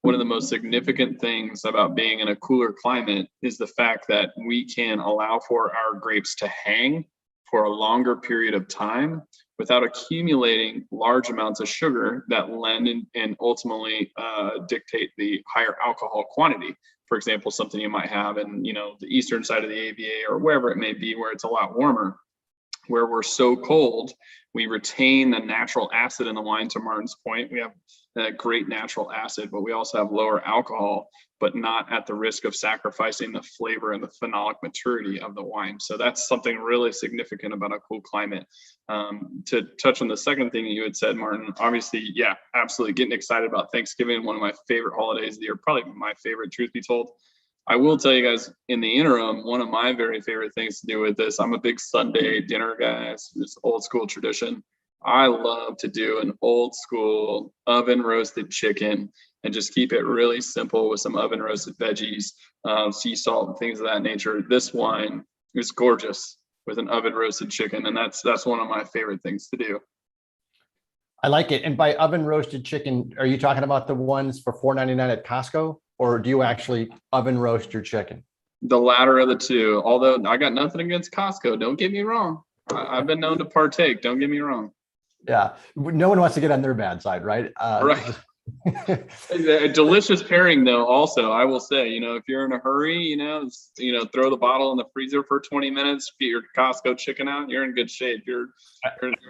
One of the most significant things about being in a cooler climate is the fact that we can allow for our grapes to hang for a longer period of time without accumulating large amounts of sugar that lend and ultimately dictate the higher alcohol quantity. For example, something you might have in the eastern side of the AVA or wherever it may be, where it's a lot warmer, where we're so cold, we retain the natural acid in the wine. To Martin's point, we have that great natural acid, but we also have lower alcohol, but not at the risk of sacrificing the flavor and the phenolic maturity of the wine. So that's something really significant about a cool climate. To touch on the second thing you had said, Martin, obviously, yeah, absolutely getting excited about Thanksgiving, one of my favorite holidays of the year, probably my favorite, truth be told. I will tell you guys, in the interim, one of my very favorite things to do with this, I'm a big Sunday dinner guy. It's old school tradition. I love to do an old school oven roasted chicken and just keep it really simple with some oven roasted veggies, sea salt, and things of that nature. This wine is gorgeous with an oven roasted chicken, and that's one of my favorite things to do. I like it. And by oven roasted chicken, are you talking about the ones for $4.99 at Costco, or do you actually oven roast your chicken? The latter of the two. Although I got nothing against Costco. Don't get me wrong. I've been known to partake. Don't get me wrong. Yeah. No one wants to get on their bad side, right? Right. A delicious pairing, though. Also, I will say, if you're in a hurry, throw the bottle in the freezer for 20 minutes, get your Costco chicken out. You're in good shape. You're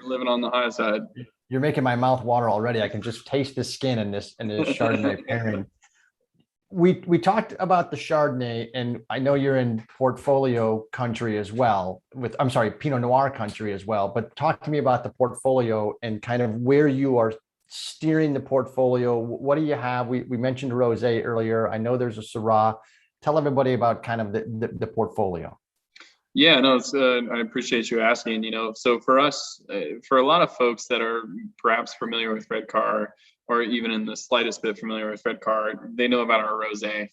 living on the high side. You're making my mouth water already. I can just taste the skin in this Chardonnay pairing. We talked about the Chardonnay, and I know you're in portfolio country as well. Pinot Noir country as well. But talk to me about the portfolio and kind of where you are steering the portfolio. What do you have? We mentioned rosé earlier. I know there's a Syrah. Tell everybody about kind of the portfolio. Yeah, no, I appreciate you asking. So for us, for a lot of folks that are perhaps familiar with Red Car, or even in the slightest bit familiar with Red Car, they know about our rosé.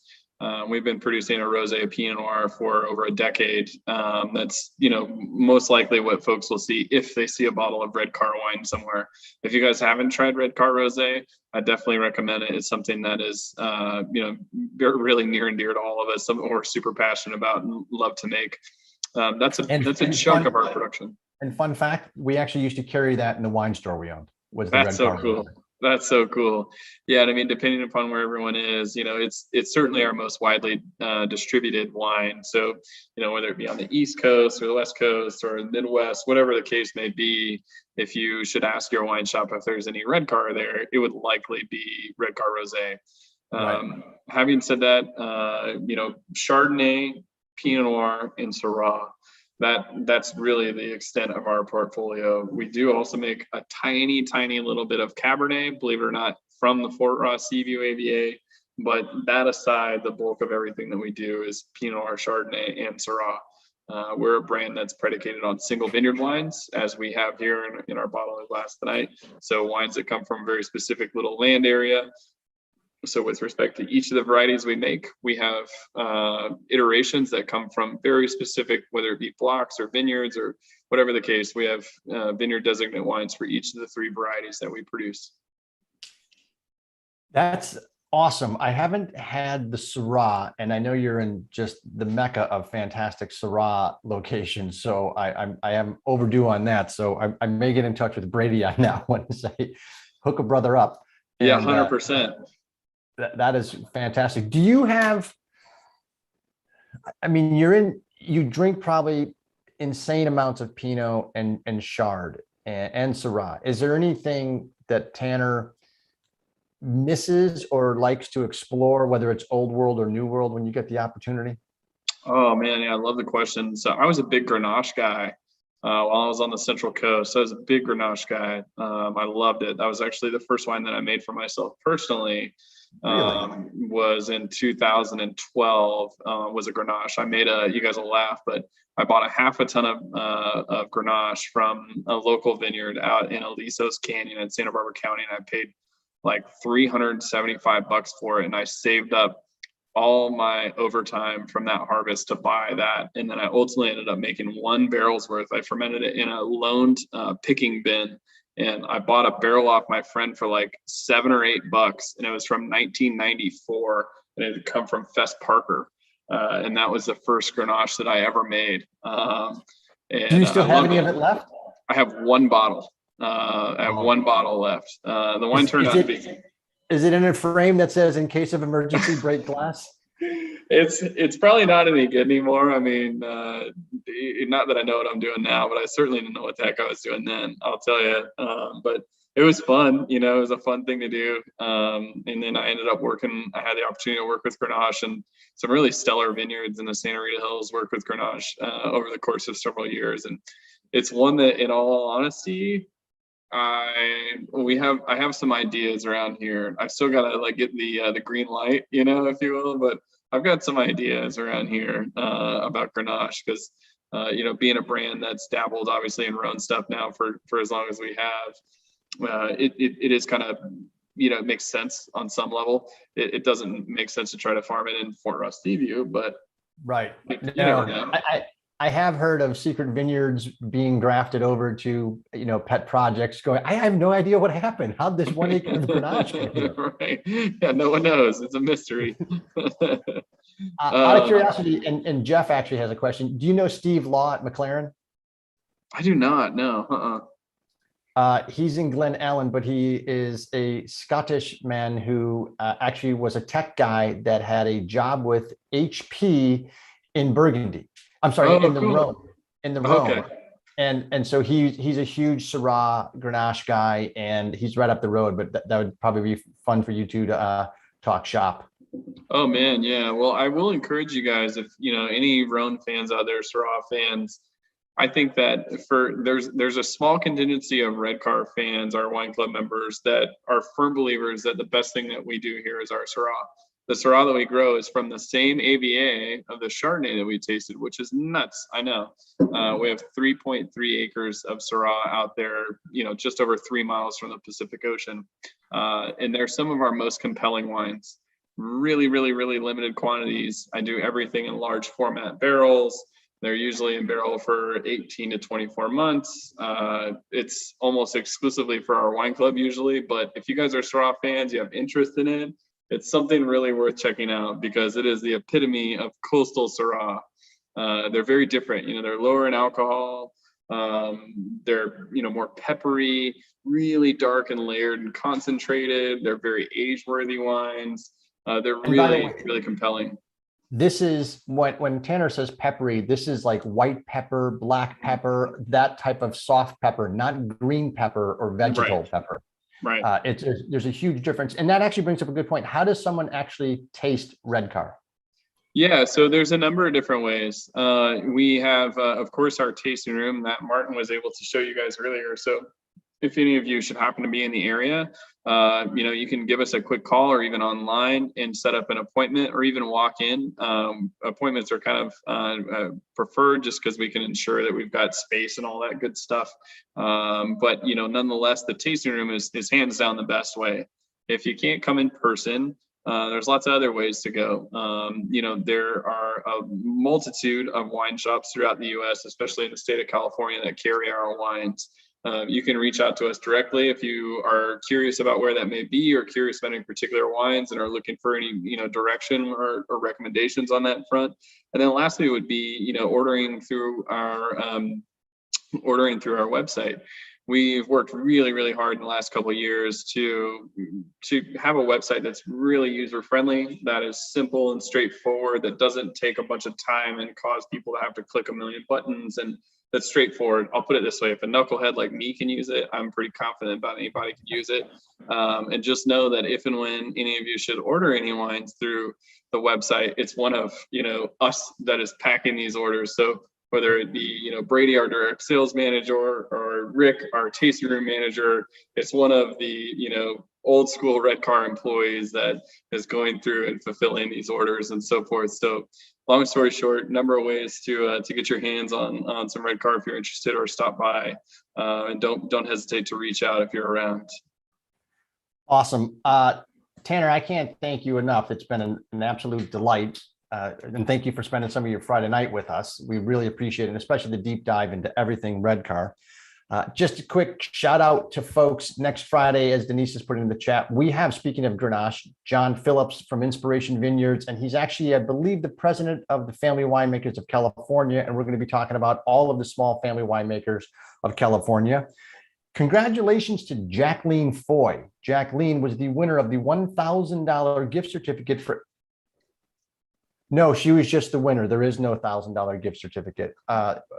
We've been producing a rosé Pinot Noir for over a decade. That's, most likely what folks will see if they see a bottle of Red Car wine somewhere. If you guys haven't tried Red Car rosé, I definitely recommend it. It's something that is, really near and dear to all of us, something we're super passionate about and love to make. That's a chunk of our production. And fun fact, we actually used to carry that in the wine store we owned. That's so cool. That's so cool. Yeah, I mean, depending upon where everyone is, it's certainly our most widely distributed wine. So, whether it be on the East Coast or the West Coast or the Midwest, whatever the case may be, if you should ask your wine shop if there's any Red Car there, it would likely be Red Car Rosé. Right. Having said that, Chardonnay, Pinot Noir, and Syrah. That's really the extent of our portfolio. We do also make a tiny little bit of Cabernet, believe it or not, from the Fort Ross-Seaview AVA. But that aside, the bulk of everything that we do is Pinot Noir, Chardonnay, and Syrah. We're a brand that's predicated on single vineyard wines, as we have here in our bottle of glass tonight. So wines that come from a very specific little land area. So with respect to each of the varieties we make, we have iterations that come from very specific, whether it be blocks or vineyards or whatever the case. We have vineyard designate wines for each of the three varieties that we produce. That's awesome. I haven't had the Syrah, and I know you're in just the mecca of fantastic Syrah locations. So I am overdue on that. So I may get in touch with Brady on that one and say, hook a brother up. And, yeah, 100%. That is fantastic. Do you have, you drink probably insane amounts of Pinot and Chard and Syrah. Is there anything that Tanner misses or likes to explore, whether it's old world or new world, when you get the opportunity? Oh man, yeah, I love the question. So I was a big Grenache guy while I was on the Central Coast. So I was a big Grenache guy. I loved it. That was actually the first wine that I made for myself personally. Really? Was in 2012, was a Grenache. I made you guys will laugh, but I bought a half a ton of Grenache from a local vineyard out in Alisos Canyon in Santa Barbara County. And I paid like $375 for it. And I saved up all my overtime from that harvest to buy that. And then I ultimately ended up making 1 barrel's worth. I fermented it in a loaned picking bin. And I bought a barrel off my friend for like $7 or $8, and it was from 1994, and it had come from Fess Parker, and that was the first Grenache that I ever made. Do you still have any of it left? I have 1 bottle. I have 1 bottle left. The wine turned out to be. Is it in a frame that says "in case of emergency, break glass"? It's probably not any good anymore. I mean, not that I know what I'm doing now, but I certainly didn't know what the heck I was doing then, I'll tell you. But it was fun, it was a fun thing to do. And then I ended up I had the opportunity to work with Grenache and some really stellar vineyards in the Santa Rita Hills, work with Grenache over the course of several years. And it's one that, in all honesty, I have some ideas around here. I've still got to get the green light, if you will, but I've got some ideas around here about Grenache because, being a brand that's dabbled obviously in Rhone stuff now for as long as we have, it is kind of, it makes sense on some level. It doesn't make sense to try to farm it in Fort Ross-Seaview, but right. you never know. I have heard of secret vineyards being grafted over to, pet projects going, I have no idea what happened. How'd this 1 acre of Grenache get here? Right. Yeah, no one knows. It's a mystery. Out of curiosity, and Jeff actually has a question. Do you know Steve Law at McLaren? I do not, no. He's in Glen Ellen, but he is a Scottish man who actually was a tech guy that had a job with HP in Burgundy. I'm sorry, in the cool. Rhone. In the Rhone. Okay. And so he's a huge Syrah Grenache guy, and he's right up the road. But that would probably be fun for you two to talk shop. Oh man, yeah. Well, I will encourage you guys, if any Rhone fans out there, Syrah fans. I think that there's a small contingency of Red Car fans, our wine club members, that are firm believers that the best thing that we do here is our Syrah. The Syrah that we grow is from the same AVA of the Chardonnay that we tasted, which is nuts. I know. We have 3.3 acres of Syrah out there, just over 3 miles from the Pacific Ocean. And they're some of our most compelling wines. Really, really, really limited quantities. I do everything in large format barrels. They're usually in barrel for 18 to 24 months. It's almost exclusively for our wine club usually, but if you guys are Syrah fans, you have interest in it, it's something really worth checking out because it is the epitome of coastal Syrah. They're very different. They're lower in alcohol. They're, more peppery, really dark and layered and concentrated. They're very age-worthy wines. They're really, really compelling. This is when Tanner says peppery, this is like white pepper, black pepper, that type of soft pepper, not green pepper or vegetable pepper. Right. There's a huge difference. And that actually brings up a good point. How does someone actually taste Red Car? Yeah, so there's a number of different ways. We have, of course, our tasting room that Martin was able to show you guys earlier. So if any of you should happen to be in the area, you can give us a quick call or even online and set up an appointment or even walk in. Appointments are kind of preferred just because we can ensure that we've got space and all that good stuff. But nonetheless, the tasting room is hands down the best way. If you can't come in person, there's lots of other ways to go. There are a multitude of wine shops throughout the U.S., especially in the state of California, that carry our wines. You can reach out to us directly if you are curious about where that may be or curious about any particular wines and are looking for any, direction or recommendations on that front. And then lastly would be, ordering through our website. We've worked really, really hard in the last couple of years to have a website that's really user-friendly, that is simple and straightforward, that doesn't take a bunch of time and cause people to have to click a million buttons, and that's straightforward. I'll put it this way: if a knucklehead like me can use it, I'm pretty confident about anybody can use it. And just know that if and when any of you should order any wines through the website, it's one of us that is packing these orders. So whether it be Brady, our direct sales manager, or Rick, our tasting room manager, it's one of the old school Red Car employees that is going through and fulfilling these orders and so forth. So long story short, number of ways to get your hands on some Red Car if you're interested, or stop by, and don't hesitate to reach out if you're around. Awesome. Tanner, I can't thank you enough. It's been an absolute delight. And thank you for spending some of your Friday night with us. We really appreciate it, and especially the deep dive into everything Red Car. Just a quick shout out to folks. Next Friday, as Denise has put in the chat, we have, speaking of Grenache, John Phillips from Inspiration Vineyards. And he's actually, I believe, the president of the Family Winemakers of California. And we're going to be talking about all of the small family winemakers of California. Congratulations to Jacqueline Foy. Jacqueline was the winner of the $1,000 gift certificate for... No, she was just the winner. There is no $1,000 gift certificate.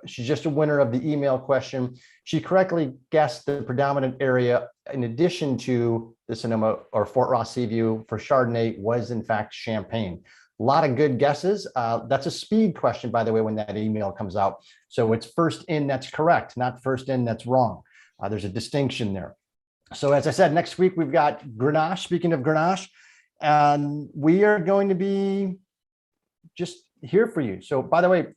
She's just a winner of the email question. She correctly guessed the predominant area, in addition to the Sonoma or Fort Ross-Seaview for Chardonnay, was in fact Champagne. A lot of good guesses. That's a speed question, by the way, when that email comes out. So it's first in that's correct, not first in that's wrong. There's a distinction there. So as I said, next week we've got Grenache. Speaking of Grenache, and we are going to be just here for you. So by the way,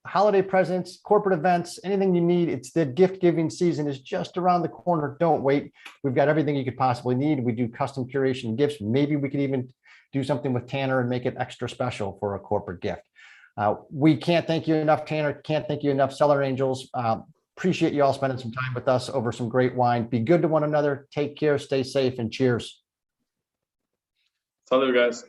holiday presents, corporate events, anything you need, it's the gift giving season is just around the corner. Don't wait. We've got everything you could possibly need. We do custom curation gifts. Maybe we could even do something with Tanner and make it extra special for a corporate gift. We can't thank you enough, Tanner. Can't thank you enough, Cellar Angels. Appreciate you all spending some time with us over some great wine. Be good to one another. Take care, stay safe, and cheers. Salud, guys.